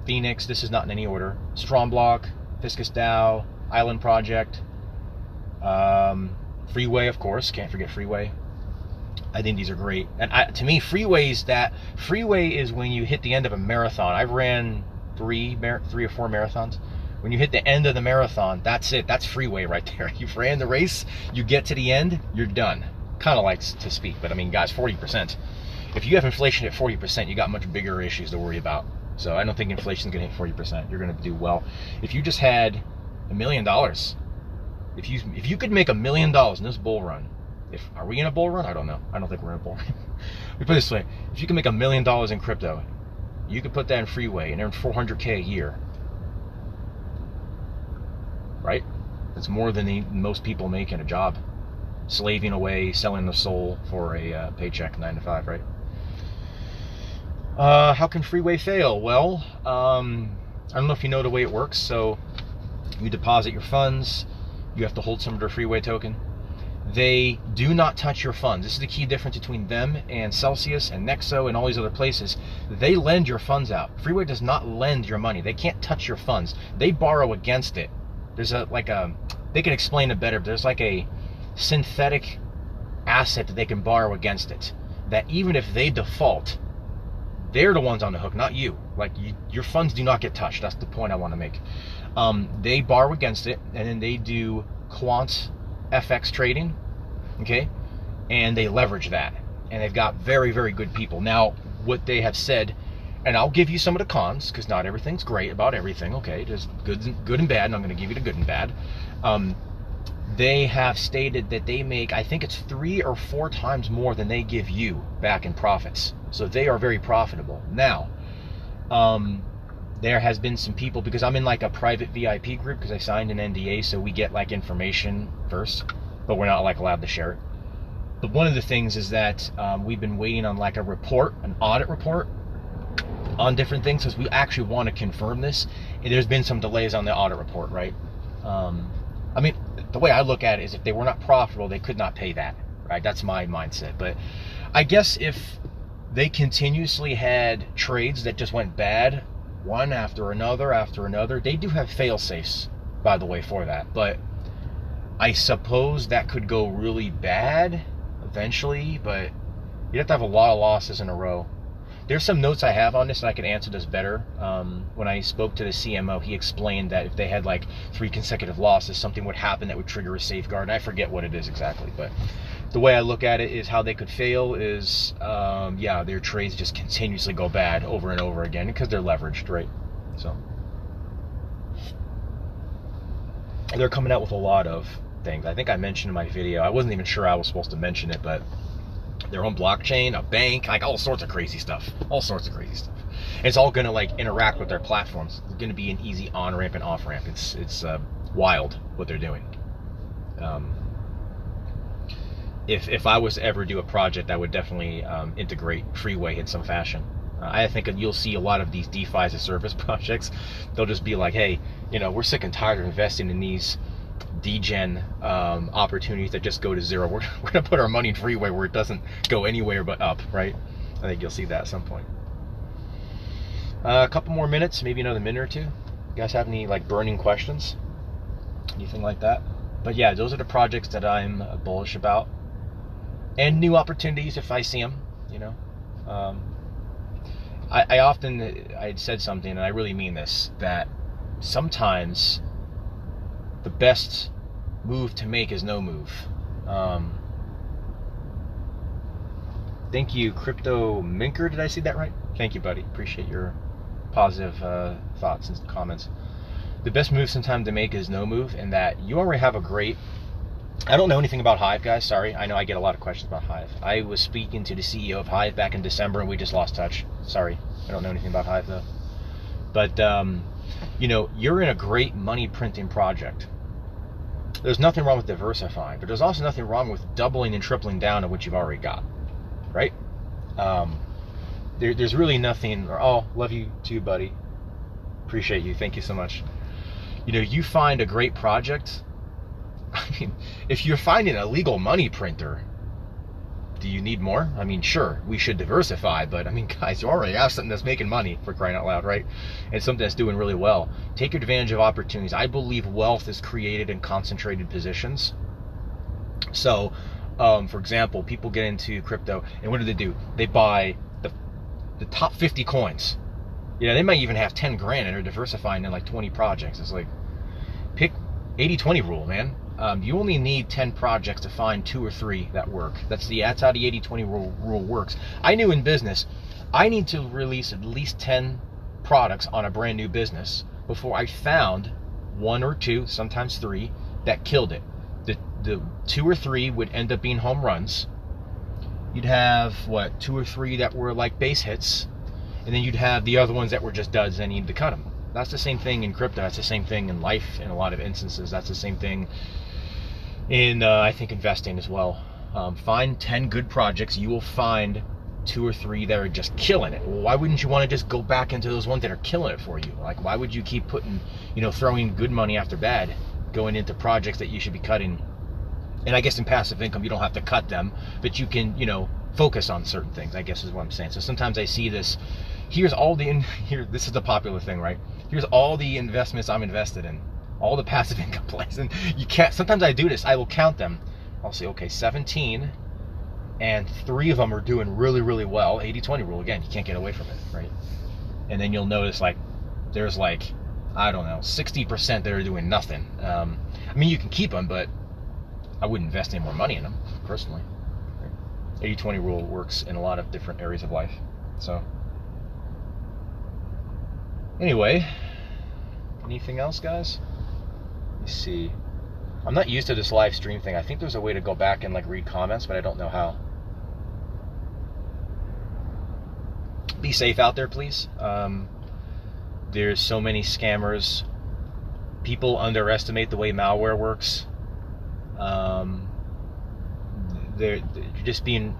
Phoenix, this is not in any order. Strongblock, Fiscus DAO, Island Project, Freeway, of course, can't forget Freeway. I think these are great. And to me, Freeway is when you hit the end of a marathon. I've ran three or four marathons. When you hit the end of the marathon, that's it. That's Freeway right there. You've ran the race, you get to the end, you're done. Kind of like to speak, but I mean, guys, 40%. If you have inflation at 40%, you got much bigger issues to worry about. So I don't think inflation's gonna hit 40%. You're gonna do well. If you just had $1 million, if you could make $1 million in this bull run, are we in a bull run? I don't know. I don't think we're in a bull run. We put it this way: if you can make $1 million in crypto, you could put that in Freeway and earn $400K a year. Right? That's more than most people make in a job, slaving away, selling the soul for a paycheck, 9 to 5, right? How can Freeway fail? Well, I don't know if you know the way it works. So you deposit your funds, you have to hold some of their Freeway token. They do not touch your funds. This is the key difference between them and Celsius and Nexo and all these other places. They lend your funds out. Freeway does not lend your money. They can't touch your funds. They borrow against it. There's they can explain it better, but there's like a synthetic asset that they can borrow against it, that even if they default, they're the ones on the hook, not you. Like, your funds do not get touched. That's the point I want to make. They borrow against it, and then they do quant FX trading, okay? And they leverage that. And they've got very, very good people. Now, what they have said, and I'll give you some of the cons, because not everything's great about everything, okay? There's good and bad, and I'm going to give you the good and bad. They have stated that they make, I think it's 3 or 4 times more than they give you back in profits. So they are very profitable. Now, there has been some people, because I'm in like a private VIP group, because I signed an NDA, so we get like information first, but we're not like allowed to share it. But one of the things is that we've been waiting on like a report, an audit report on different things, because we actually want to confirm this. And there's been some delays on the audit report, right? I mean, the way I look at it is, if they were not profitable, they could not pay that, right? That's my mindset. But I guess if they continuously had trades that just went bad, one after another, they do have fail safes, by the way, for that. But I suppose that could go really bad eventually, but you'd have to have a lot of losses in a row. There's some notes I have on this, and I could answer this better. When I spoke to the CMO, he explained that if they had like 3 consecutive losses, something would happen that would trigger a safeguard. And I forget what it is exactly, but the way I look at it is, how they could fail is, yeah, their trades just continuously go bad over and over again, because they're leveraged, right? So they're coming out with a lot of things. I think I mentioned in my video, I wasn't even sure I was supposed to mention it, but their own blockchain, a bank, like all sorts of crazy stuff. It's all gonna like interact with their platforms. It's gonna be an easy on ramp and off ramp. It's wild what they're doing. If I was to ever do a project, I would definitely integrate Freeway in some fashion. I think you'll see a lot of these DeFi as a service projects. They'll just be like, hey, we're sick and tired of investing in these degen opportunities that just go to zero. We're going to put our money in Freeway where it doesn't go anywhere but up, right? I think you'll see that at some point. A couple more minutes, maybe another minute or two. You guys have any like burning questions? Anything like that? But yeah, those are the projects that I'm bullish about. And new opportunities if I see them, I had said something, and I really mean this, that sometimes the best move to make is no move. Thank you, Crypto Minker. Did I see that right? Thank you, buddy. Appreciate your positive thoughts and comments. The best move sometimes to make is no move, and that you already have a great... I don't know anything about Hive, guys. Sorry. I know I get a lot of questions about Hive. I was speaking to the CEO of Hive back in December, and we just lost touch. Sorry. I don't know anything about Hive, though. But, you're in a great money printing project. There's nothing wrong with diversifying, but there's also nothing wrong with doubling and tripling down on what you've already got, right? There's really nothing... Oh, love you too, buddy. Appreciate you. Thank you so much. You find a great project... I mean, if you're finding a legal money printer, do you need more? I mean, sure, we should diversify, but I mean, guys, you already have something that's making money, for crying out loud, right? And something that's doing really well. Take advantage of opportunities. I believe wealth is created in concentrated positions. So, for example, people get into crypto, and what do? They buy the top 50 coins. They might even have 10 grand and are diversifying in like 20 projects. It's like, pick 80-20 rule, man. You only need 10 projects to find 2 or 3 that work. That's how the 80-20 rule works. I knew in business, I need to release at least 10 products on a brand new business before I found 1 or 2, sometimes 3, that killed it. The 2 or 3 would end up being home runs. You'd have 2 or 3 that were like base hits, and then you'd have the other ones that were just duds and you need to cut them. That's the same thing in crypto. That's the same thing in life in a lot of instances. That's the same thing in, I think, investing as well. Find 10 good projects. You will find 2 or 3 that are just killing it. Well, why wouldn't you want to just go back into those ones that are killing it for you? Like, why would you keep putting, throwing good money after bad, going into projects that you should be cutting? And I guess in passive income, you don't have to cut them, but you can, focus on certain things, I guess is what I'm saying. So sometimes I see this, this is the popular thing, right? Here's all the investments I'm invested in, all the passive income plays. And sometimes I do this, I will count them. I'll say, okay, 17, and 3 of them are doing really, really well. 80-20 rule, again, you can't get away from it, right? And then you'll notice, there's I don't know, 60% that are doing nothing. You can keep them, but I wouldn't invest any more money in them, personally. 80-20 rule works in a lot of different areas of life. So, anyway, anything else, guys? Let me see. I'm not used to this live stream thing. I think there's a way to go back and read comments, but I don't know how. Be safe out there, please. There's so many scammers. People underestimate the way malware works. They're just being,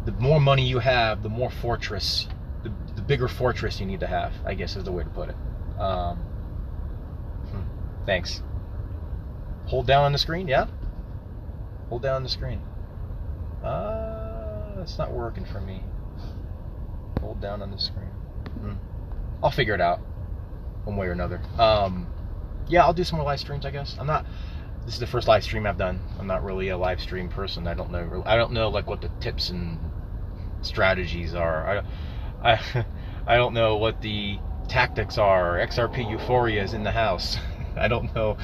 the more money you have, the more fortress, the bigger fortress you need to have, I guess is the way to put it. Thanks. Hold down on the screen, yeah? Hold down on the screen. That's not working for me. Hold down on the screen. I'll figure it out, one way or another. Yeah, I'll do some more live streams, I guess. This is the first live stream I've done. I'm not really a live stream person. I don't know what the tips and strategies are. I don't know what the tactics are. XRP Euphoria is in the house. I don't know.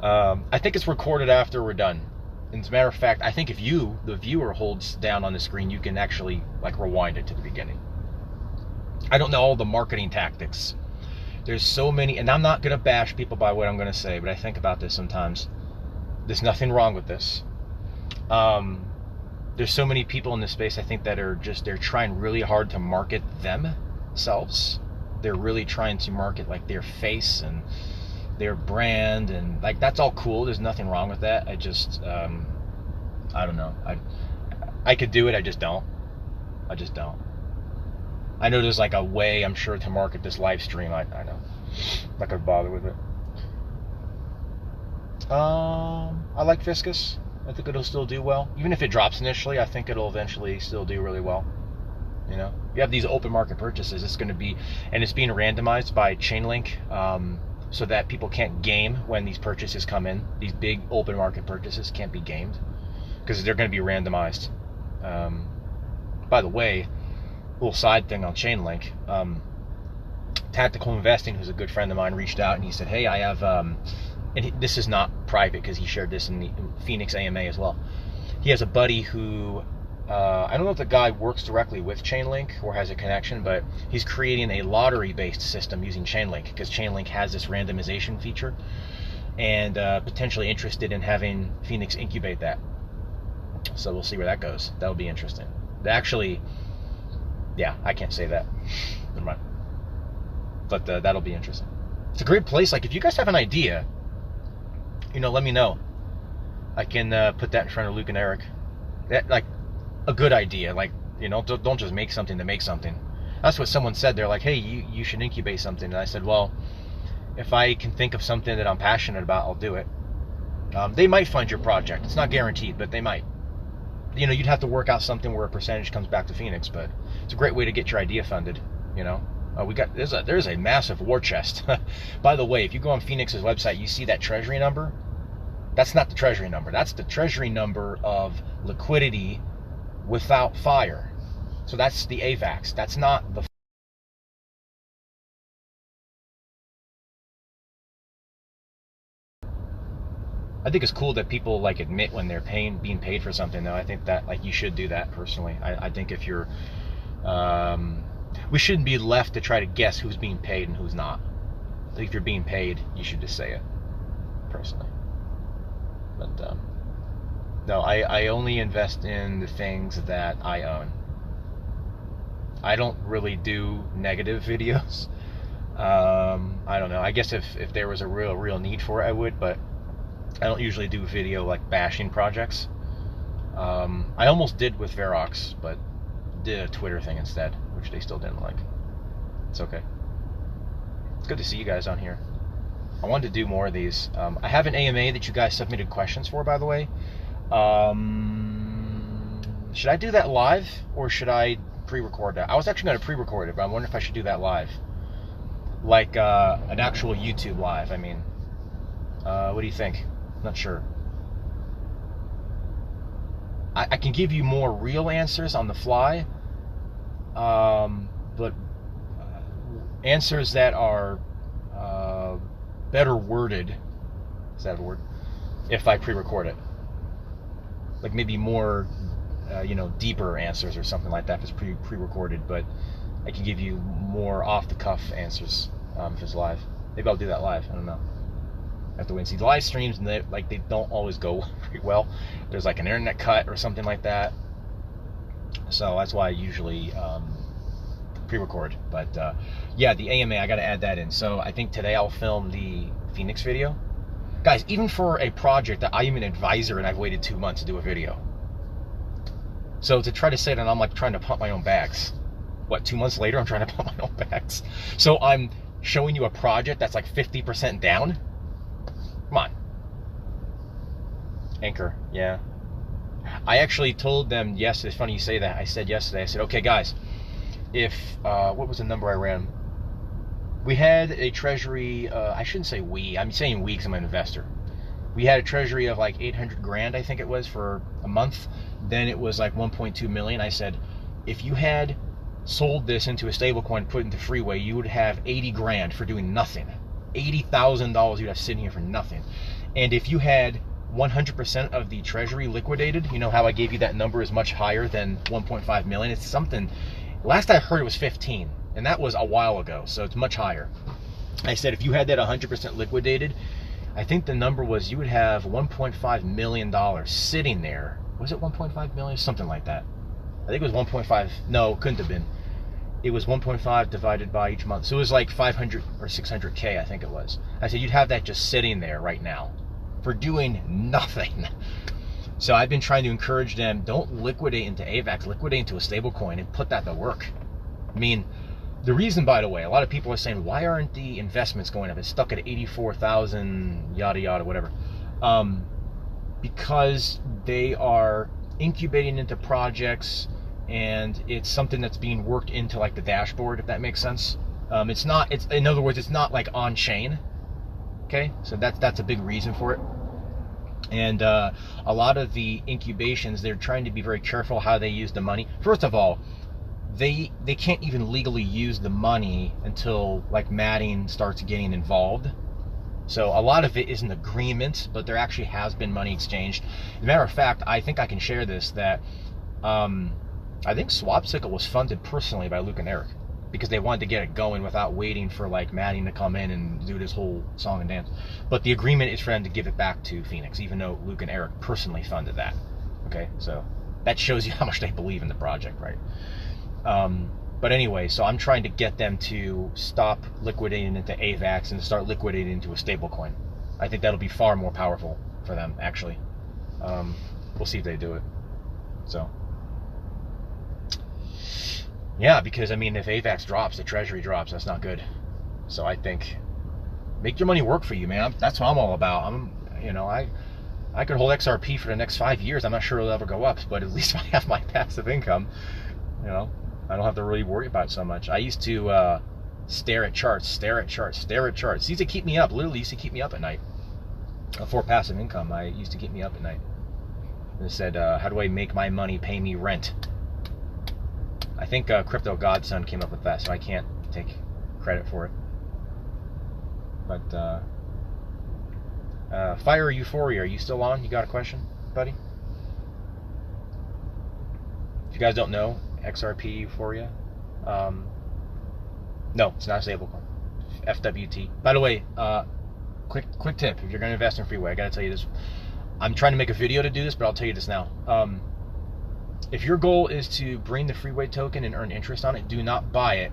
I think it's recorded after we're done. And as a matter of fact, I think if the viewer, holds down on the screen, you can actually rewind it to the beginning. I don't know all the marketing tactics. There's so many, and I'm not going to bash people by what I'm going to say, but I think about this sometimes. There's nothing wrong with this. There's so many people in this space, I think, that are they're trying really hard to market themselves. They're really trying to market their face and their brand, and that's all cool. There's nothing wrong with that. I just, I don't know. I could do it. I just don't. I know there's a way, I'm sure, to market this live stream. I know. I'm not gonna bother with it. I like Fiscus. I think it'll still do well. Even if it drops initially, I think it'll eventually still do really well. You have these open market purchases. It's going to be, and it's being randomized by Chainlink, so that people can't game when these purchases come in. These big open market purchases can't be gamed because they're going to be randomized. By the way, little side thing on Chainlink. Tactical Investing, who's a good friend of mine, reached out and he said, "Hey, I have," this is not private because he shared this in the Phoenix AMA as well. He has a buddy who, I don't know if the guy works directly with Chainlink or has a connection, but he's creating a lottery-based system using Chainlink because Chainlink has this randomization feature, and potentially interested in having Phoenix incubate that. So we'll see where that goes. That'll be interesting. Actually, yeah, I can't say that. Never mind. But that'll be interesting. It's a great place. If you guys have an idea, let me know. I can put that in front of Luke and Eric. That, a good idea. Don't just make something to make something. That's what someone said. They're like, "Hey, you should incubate something." And I said, well, if I can think of something that I'm passionate about, I'll do it. They might fund your project. It's not guaranteed, but they might. You'd have to work out something where a percentage comes back to Phoenix, but it's a great way to get your idea funded. There's a massive war chest. By the way, if you go on Phoenix's website, you see that treasury number. That's not the treasury number. That's the treasury number of liquidity without fire. So that's the AVAX. That's not the... I think it's cool that people like admit when they're being paid for something, though. I think that like you should do that personally. I think if you're, we shouldn't be left to try to guess who's being paid and who's not. I think if you're being paid, you should just say it, personally. But no, I only invest in the things that I own. I don't really do negative videos. I don't know. I guess if there was a real need for it, I would, but I don't usually do video like bashing projects. I almost did with Verox, but did a Twitter thing instead, which they still didn't like. It's okay. It's good to see you guys on here. I wanted to do more of these. I have an AMA that you guys submitted questions for, by the way. Should I do that live, or should I pre-record that? I was actually going to pre-record it, but I'm wondering if I should do that live. Like an actual YouTube live, I mean. What do you think? Not sure. I can give you more real answers on the fly, but answers that are better worded, is that a word? If I pre-record it. Like maybe more, deeper answers or something like that if it's pre-recorded, but I can give you more off-the-cuff answers if it's live. Maybe I'll do that live, I don't know. I have to wait and see. The live streams, and they don't always go very well. There's like an internet cut or something like that. So that's why I usually pre-record. But yeah, the AMA, I got to add that in. So I think today I'll film the Phoenix video. Guys, even for a project that I am an advisor and I've waited 2 months to do a video. So to try to say that I'm like trying to pump my own bags. What, 2 months later I'm trying to pump my own bags? So I'm showing you a project that's like 50% down? Come on. Anchor, yeah. I actually told them yesterday, it's funny you say that. I said yesterday, I said, okay guys, if, what was the number I ran? We had a treasury, I shouldn't say we, I'm saying we because I'm an investor. We had a treasury of like 800 grand, I think it was, for a month. Then it was like 1.2 million. I said, if you had sold this into a stable coin, put into Freeway, you would have 80 grand for doing nothing. $80,000 you'd have sitting here for nothing. And if you had 100% of the treasury liquidated, you know how I gave you that number is much higher than 1.5 million. It's something, last I heard it was 15, and that was a while ago, so it's much higher. I said if you had that 100% liquidated, I think the number was you would have $1.5 million sitting there. Was it 1.5 million? Something like that. I think it was 1.5, no, it couldn't have been. It was 1.5 divided by each month. So it was like 500 or 600K, I think it was. I said, you'd have that just sitting there right now for doing nothing. So I've been trying to encourage them, don't liquidate into AVAX, liquidate into a stable coin and put that to work. I mean, the reason, by the way, a lot of people are saying, why aren't the investments going up? It's stuck at 84,000, yada, yada, whatever. Because they are incubating into projects, and it's something that's being worked into like the dashboard, if that makes sense. It's in other words, it's not like on chain. Okay, so that's a big reason for it. And a lot of the incubations, they're trying to be very careful how they use the money. First of all, they can't even legally use the money until like matting starts getting involved. So a lot of it is an agreement, but there actually has been money exchanged. As a matter of fact, I think I can share this, that I think Swapsicle was funded personally by Luke and Eric because they wanted to get it going without waiting for like Matting to come in and do this whole song and dance. But the agreement is for them to give it back to Phoenix, even though Luke and Eric personally funded that. Okay, so that shows you how much they believe in the project, right? But anyway, so I'm trying to get them to stop liquidating into AVAX and start liquidating into a stable coin. I think that'll be far more powerful for them, actually. We'll see if they do it. So, yeah, because I mean, if AVAX drops, the treasury drops. That's not good. So I think make your money work for you, man. That's what I'm all about. I could hold XRP for the next 5 years. I'm not sure it'll ever go up, but at least if I have my passive income, I don't have to really worry about it so much. I used to stare at charts. These used to keep me up. Literally used to keep me up at night. for passive income. I used to get me up at night. It said, how do I make my money pay me rent? I think Crypto Godson came up with that, so I can't take credit for it. But Fire Euphoria, are you still on? You got a question, buddy? If you guys don't know, XRP Euphoria, no, it's not a stable coin. FWT. By the way, quick tip: if you're going to invest in Freeway, I got to tell you this. I'm trying to make a video to do this, but I'll tell you this now. If your goal is to bring the Freeway token and earn interest on it, do not buy it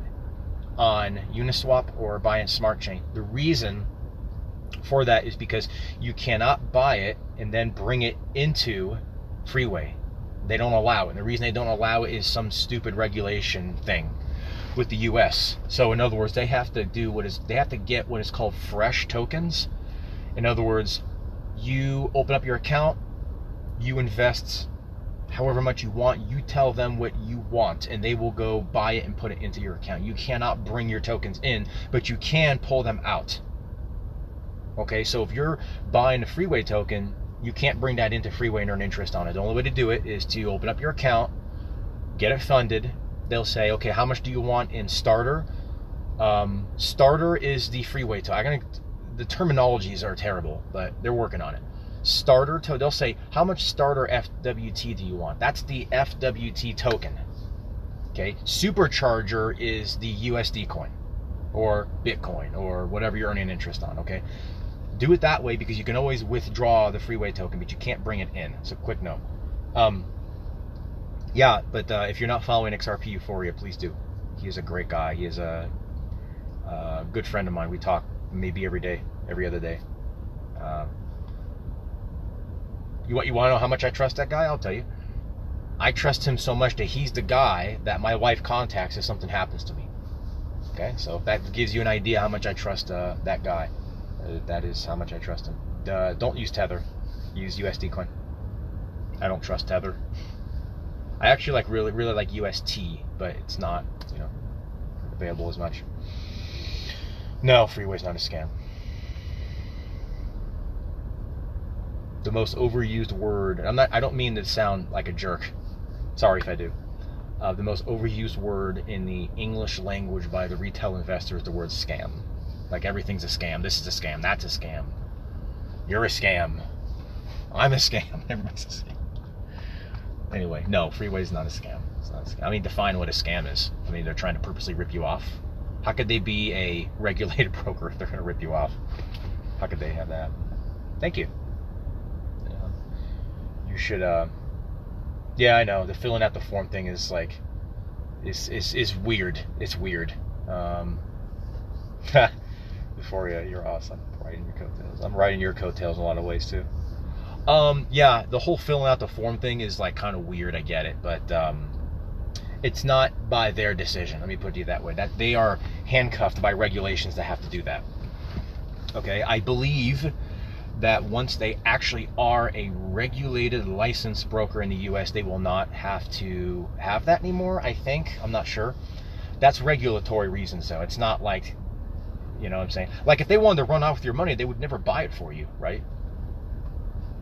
on Uniswap or buy it Smart Chain. The reason for that is because you cannot buy it and then bring it into Freeway. They don't allow it. And the reason they don't allow it is some stupid regulation thing with the US. So in other words, they have to get what is called fresh tokens. In other words, you open up your account, you invest however much you want, you tell them what you want, and they will go buy it and put it into your account. You cannot bring your tokens in, but you can pull them out. Okay, so if you're buying a Freeway token, you can't bring that into Freeway and earn interest on it. The only way to do it is to open up your account, get it funded. They'll say, okay, how much do you want in starter? Starter is the Freeway token. The terminologies are terrible, but they're working on it. Starter, they'll say, how much starter FWT do you want? That's the FWT token. Okay, Supercharger is the USD coin or Bitcoin or whatever you're earning interest on. Okay, do it that way because you can always withdraw the Freeway token, but you can't bring it in. So quick note. Yeah, but if you're not following XRP Euphoria, please do. He is a great guy. He is a good friend of mine. We talk maybe every day, every other day. You want to know how much I trust that guy? I'll tell you. I trust him so much that he's the guy that my wife contacts if something happens to me. Okay, so if that gives you an idea how much I trust that guy, that is how much I trust him. Don't use Tether. Use USD coin. I don't trust Tether. I actually really like UST, but it's not, available as much. No, Freeway's not a scam. The most overused word, I don't mean to sound like a jerk. Sorry if I do. The most overused word in the English language by the retail investor is the word scam. Like everything's a scam. This is a scam. That's a scam. You're a scam. I'm a scam. Everybody's a scam. Anyway, no, Freeway's not a scam. It's not a scam. I mean, define what a scam is. I mean, they're trying to purposely rip you off. How could they be a regulated broker if they're going to rip you off? How could they have that? Thank you. You should, yeah, I know, the filling out the form thing is like, is weird. It's weird. Euphoria, you're awesome. Riding your coattails. I'm riding your coattails in a lot of ways too. Yeah, the whole filling out the form thing is like kind of weird. I get it, but it's not by their decision. Let me put it that way. That they are handcuffed by regulations that have to do that. Okay, I believe that once they actually are a regulated licensed broker in the US, they will not have to have that anymore, I think. I'm not sure. That's regulatory reasons, though. It's not like, you know what I'm saying? Like, if they wanted to run off with your money, they would never buy it for you, right?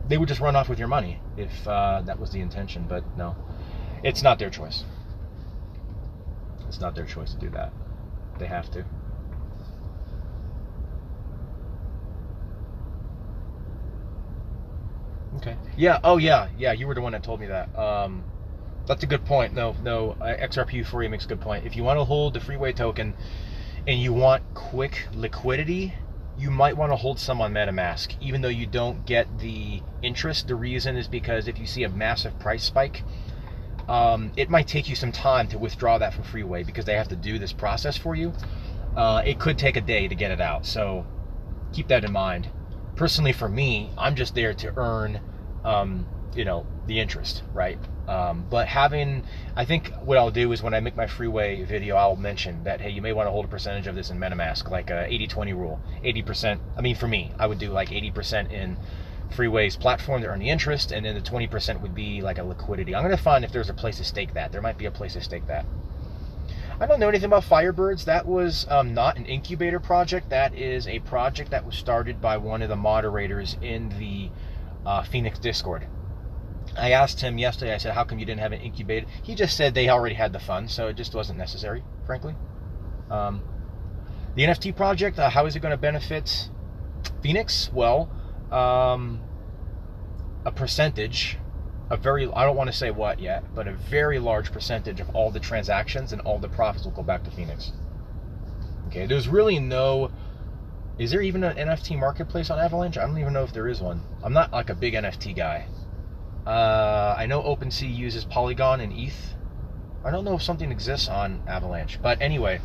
They would just run off with your money if that was the intention, but no. It's not their choice. It's not their choice to do that. They have to. Okay. Yeah. Oh, yeah. Yeah. You were the one that told me that. That's a good point. No. XRP Euphoria makes a good point. If you want to hold the Freeway token and you want quick liquidity, you might want to hold some on MetaMask, even though you don't get the interest. The reason is because if you see a massive price spike, it might take you some time to withdraw that from Freeway because they have to do this process for you. It could take a day to get it out. So keep that in mind. Personally, for me, I'm just there to earn, the interest, right? But I think what I'll do is when I make my Freeway video, I'll mention that, hey, you may want to hold a percentage of this in MetaMask, like a 80-20 rule. 80%, I mean, for me, I would do like 80% in Freeway's platform to earn the interest, and then the 20% would be like a liquidity. I'm going to find if there's a place to stake that. There might be a place to stake that. I don't know anything about Firebirds. That was not an incubator project. That is a project that was started by one of the moderators in the Phoenix Discord. I asked him yesterday, I said, how come you didn't have an incubator? He just said they already had the funds, so it just wasn't necessary, frankly. The NFT project, how is it going to benefit Phoenix? Well, a percentage, I don't want to say what yet, but a very large percentage of all the transactions and all the profits will go back to Phoenix. Okay, there's really no, is there even an NFT marketplace on Avalanche? I don't even know if there is one. I'm not like a big NFT guy. I know OpenSea uses Polygon and ETH. I don't know if something exists on Avalanche, but anyway,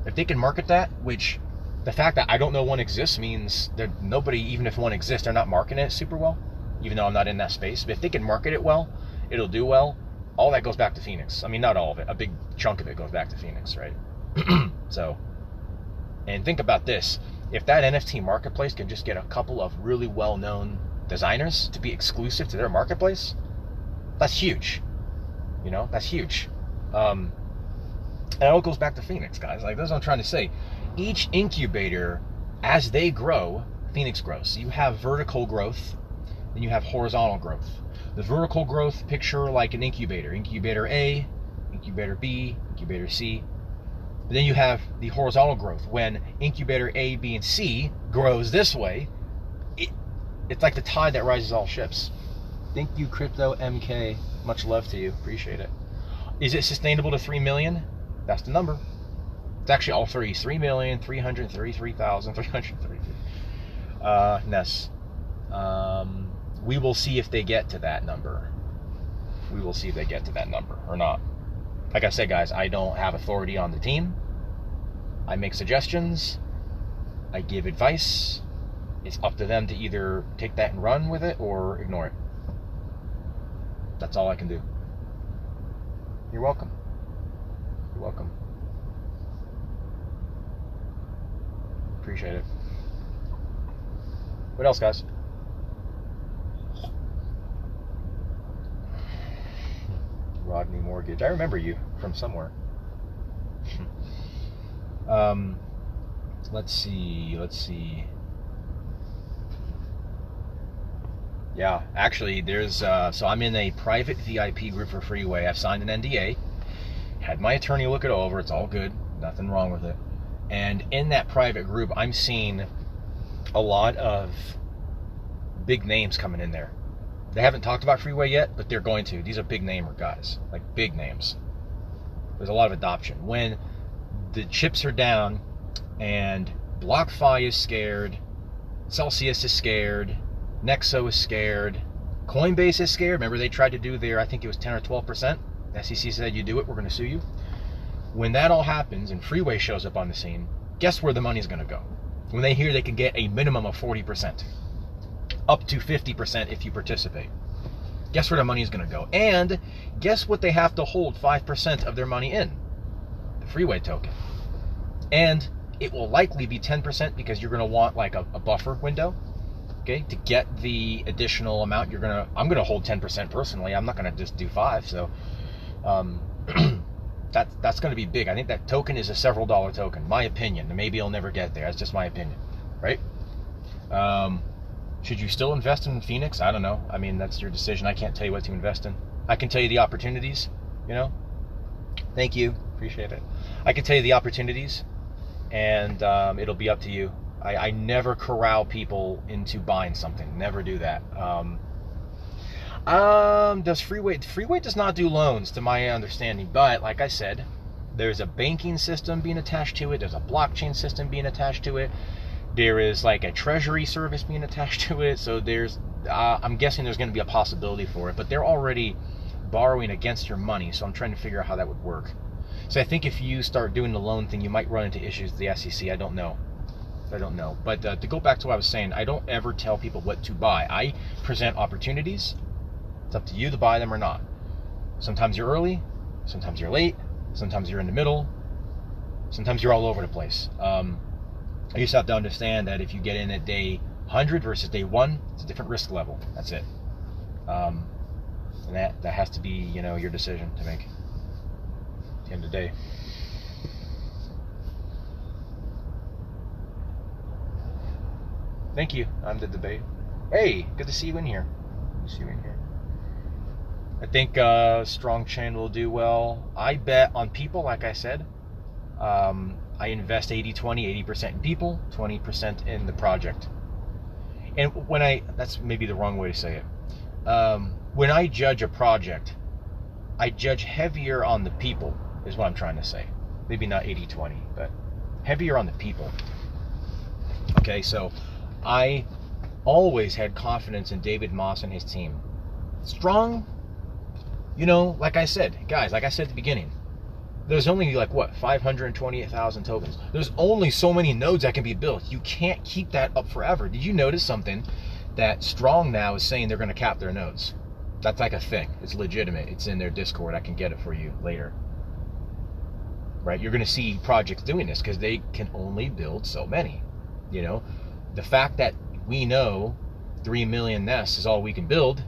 if they can market that, which the fact that I don't know one exists means that nobody, even if one exists, they're not marketing it super well, even though I'm not in that space. But if they can market it well, it'll do well. All that goes back to Phoenix. I mean, not all of it. A big chunk of it goes back to Phoenix, right? So, and think about this. If that NFT marketplace can just get a couple of really well-known designers to be exclusive to their marketplace, that's huge. You know, that's huge. And it all goes back to Phoenix, guys. Like, that's what I'm trying to say. Each incubator, as they grow, Phoenix grows. So you have vertical growth, then you have horizontal growth. The vertical growth, picture like an incubator. Incubator A, incubator B, incubator C. But then you have the horizontal growth. When incubator A, B, and C grows this way, it's like the tide that rises all ships. Thank you, Crypto MK. Much love to you. Appreciate it. Is it sustainable to 3 million? That's the number. It's actually all three. 3,333,333. Ness. We will see if they get to that number. We will see if they get to that number or not. Like I said, guys, I don't have authority on the team. I make suggestions. I give advice. It's up to them to either take that and run with it or ignore it. That's all I can do. You're welcome. You're welcome. Appreciate it. What else, guys? Rodney Mortgage. I remember you from somewhere. Let's see. Yeah, actually, there's, so I'm in a private VIP group for Freeway. I've signed an NDA, had my attorney look it over. It's all good. Nothing wrong with it. And in that private group, I'm seeing a lot of big names coming in there. They haven't talked about Freeway yet, but they're going to. These are big namer guys, like big names. There's a lot of adoption. When the chips are down and BlockFi is scared, Celsius is scared, Nexo is scared, Coinbase is scared. Remember they tried to do their, I think it was 10 or 12%. The SEC said, you do it, we're going to sue you. When that all happens and Freeway shows up on the scene, guess where the money's going to go? When they hear they can get a minimum of 40%, up to 50% if you participate. Guess where the money is going to go? And guess what they have to hold 5% of their money in? The Freeway token. And it will likely be 10% because you're going to want like a buffer window, okay, to get the additional amount. I'm going to hold 10% personally. I'm not going to just do 5. So that's going to be big. I think that token is a several dollar token, my opinion. And maybe it'll never get there. That's just my opinion, right? Should you still invest in Phoenix? I don't know. I mean, that's your decision. I can't tell you what to invest in. I can tell you the opportunities, you know. Thank you. Appreciate it. I can tell you the opportunities, and it'll be up to you. I never corral people into buying something. Never do that. Does Freeway does not do loans, to my understanding, but like I said, there's a banking system being attached to it. There's a blockchain system being attached to it. There is like a treasury service being attached to it. So there's, I'm guessing there's going to be a possibility for it, but they're already borrowing against your money. So I'm trying to figure out how that would work. So I think if you start doing the loan thing, you might run into issues with the SEC. I don't know. But to go back to what I was saying, I don't ever tell people what to buy. I present opportunities. It's up to you to buy them or not. Sometimes you're early. Sometimes you're late. Sometimes you're in the middle. Sometimes you're all over the place. You just have to understand that if you get in at day 100 versus day 1, it's a different risk level. That's it. And that has to be, you know, your decision to make at the end of the day. Thank you. I'm the debate. Hey, good to see you in here. Good to see you in here. I think strong chain will do well. I bet on people, like I said. I invest 80-20, 80% in people, 20% in the project. And that's maybe the wrong way to say it. When I judge a project, I judge heavier on the people, is what I'm trying to say. Maybe not 80-20, but heavier on the people. Okay, so I always had confidence in David Moss and his team. Strong, like I said, guys, like I said at the beginning, there's only 528,000 tokens. There's only so many nodes that can be built. You can't keep that up forever. Did you notice something? That Strong now is saying they're going to cap their nodes. That's like a thing. It's legitimate. It's in their Discord. I can get it for you later. Right? You're going to see projects doing this because they can only build so many. The fact that we know 3 million nests is all we can build.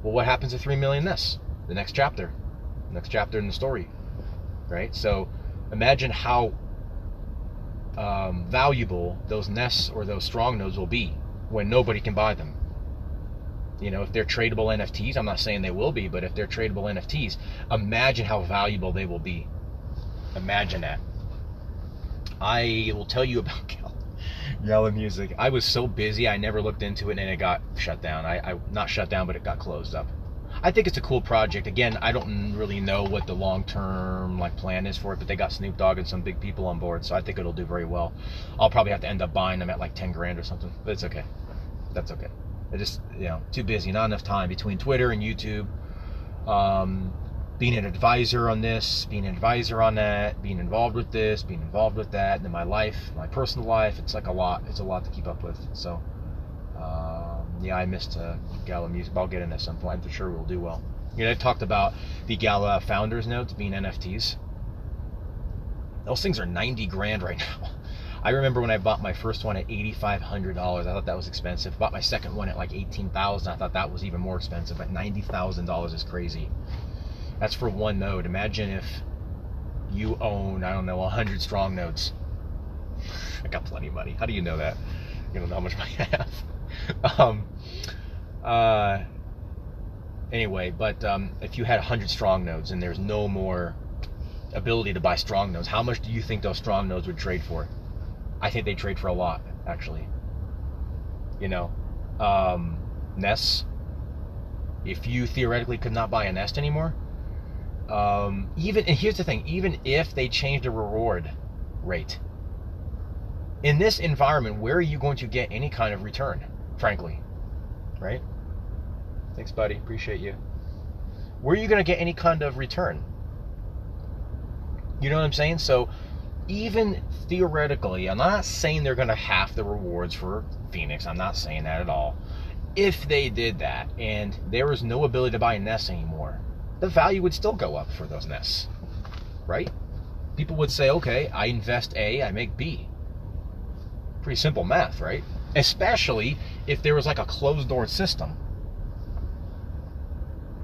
Well, what happens to 3 million nests? The next chapter in the story. Right? So imagine how valuable those nests or those strong nodes will be when nobody can buy them. If they're tradable NFTs, I'm not saying they will be, but if they're tradable NFTs, imagine how valuable they will be. Imagine that. I will tell you about Gala Music. I was so busy, I never looked into it, and it got shut down. I not shut down, but it got closed up. I think it's a cool project. Again, I don't really know what the long-term plan is for it, but they got Snoop Dogg and some big people on board, so I think it'll do very well. I'll probably have to end up buying them at 10 grand or something, but it's okay. That's okay. I just, too busy, not enough time between Twitter and YouTube, being an advisor on this, being an advisor on that, being involved with this, being involved with that, and then my life, my personal life, it's a lot. It's a lot to keep up with. So, I missed Gala Music, but I'll get in at some point. I'm sure we'll do well. I talked about the Gala founders notes being NFTs. Those things are 90 grand right now. I remember when I bought my first one at $8,500. I thought that was expensive. Bought my second one at $18,000. I thought that was even more expensive. But $90,000 is crazy. That's for one node. Imagine if you own, 100 strong nodes. I got plenty of money. How do you know that? You don't know how much money I have. Anyway, but if you had 100 strong nodes and there's no more ability to buy strong nodes, how much do you think those strong nodes would trade for? I think they trade for a lot, actually. Nests. If you theoretically could not buy a nest anymore, and here's the thing, even if they change the reward rate, in this environment, where are you going to get any kind of return, frankly? Right? Thanks, buddy. Appreciate you. Where are you going to get any kind of return? You know what I'm saying? So, even theoretically, I'm not saying they're going to half the rewards for Phoenix. I'm not saying that at all. If they did that and there was no ability to buy nests anymore, the value would still go up for those nests, right? People would say, okay, I invest A, I make B. Pretty simple math, right? Especially if there was a closed door system.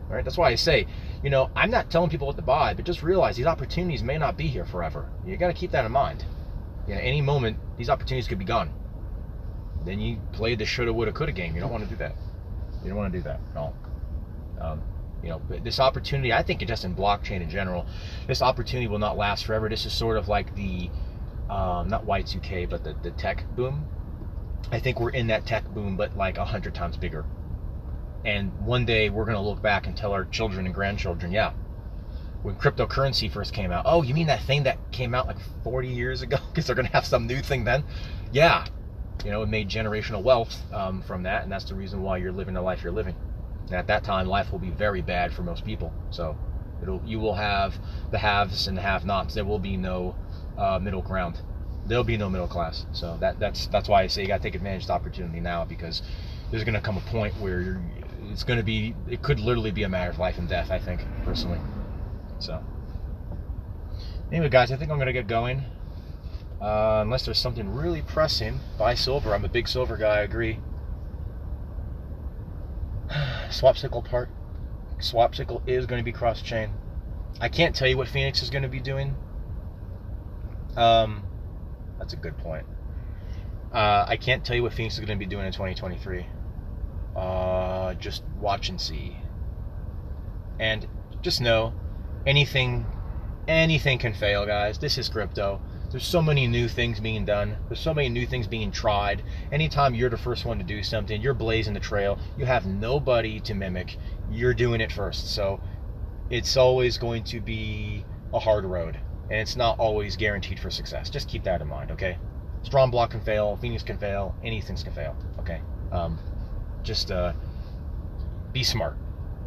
Right? That's why I say, I'm not telling people what to buy, but just realize these opportunities may not be here forever. You got to keep that in mind. Any moment, these opportunities could be gone. Then you play the shoulda, woulda, coulda game. You don't want to do that. You don't want to do that at all. But this opportunity, I think just in blockchain in general, this opportunity will not last forever. This is sort of like the, not Y2K, but the tech boom. I think we're in that tech boom, but 100 times bigger. And one day we're going to look back and tell our children and grandchildren, yeah, when cryptocurrency first came out, oh, you mean that thing that came out 40 years ago? Because they're going to have some new thing then? Yeah. It made generational wealth from that, and that's the reason why you're living the life you're living. And at that time, life will be very bad for most people. So you will have the haves and the have-nots. There will be no middle ground. There'll be no middle class. So that's why I say you got to take advantage of the opportunity now, because there's going to come a point where it could literally be a matter of life and death, I think, personally. So anyway, guys, I think I'm going to get going. Unless there's something really pressing. Buy silver. I'm a big silver guy, I agree. Swapsicle is going to be cross-chain. I can't tell you what Phoenix is going to be doing. That's a good point. I can't tell you what Phoenix is going to be doing in 2023. Just watch and see. And just know, anything can fail, guys. This is crypto. There's so many new things being done. There's so many new things being tried. Anytime you're the first one to do something, you're blazing the trail. You have nobody to mimic. You're doing it first. So it's always going to be a hard road. And it's not always guaranteed for success. Just keep that in mind, okay? Strongblock can fail. Phoenix can fail. Anything can fail, okay? Just be smart.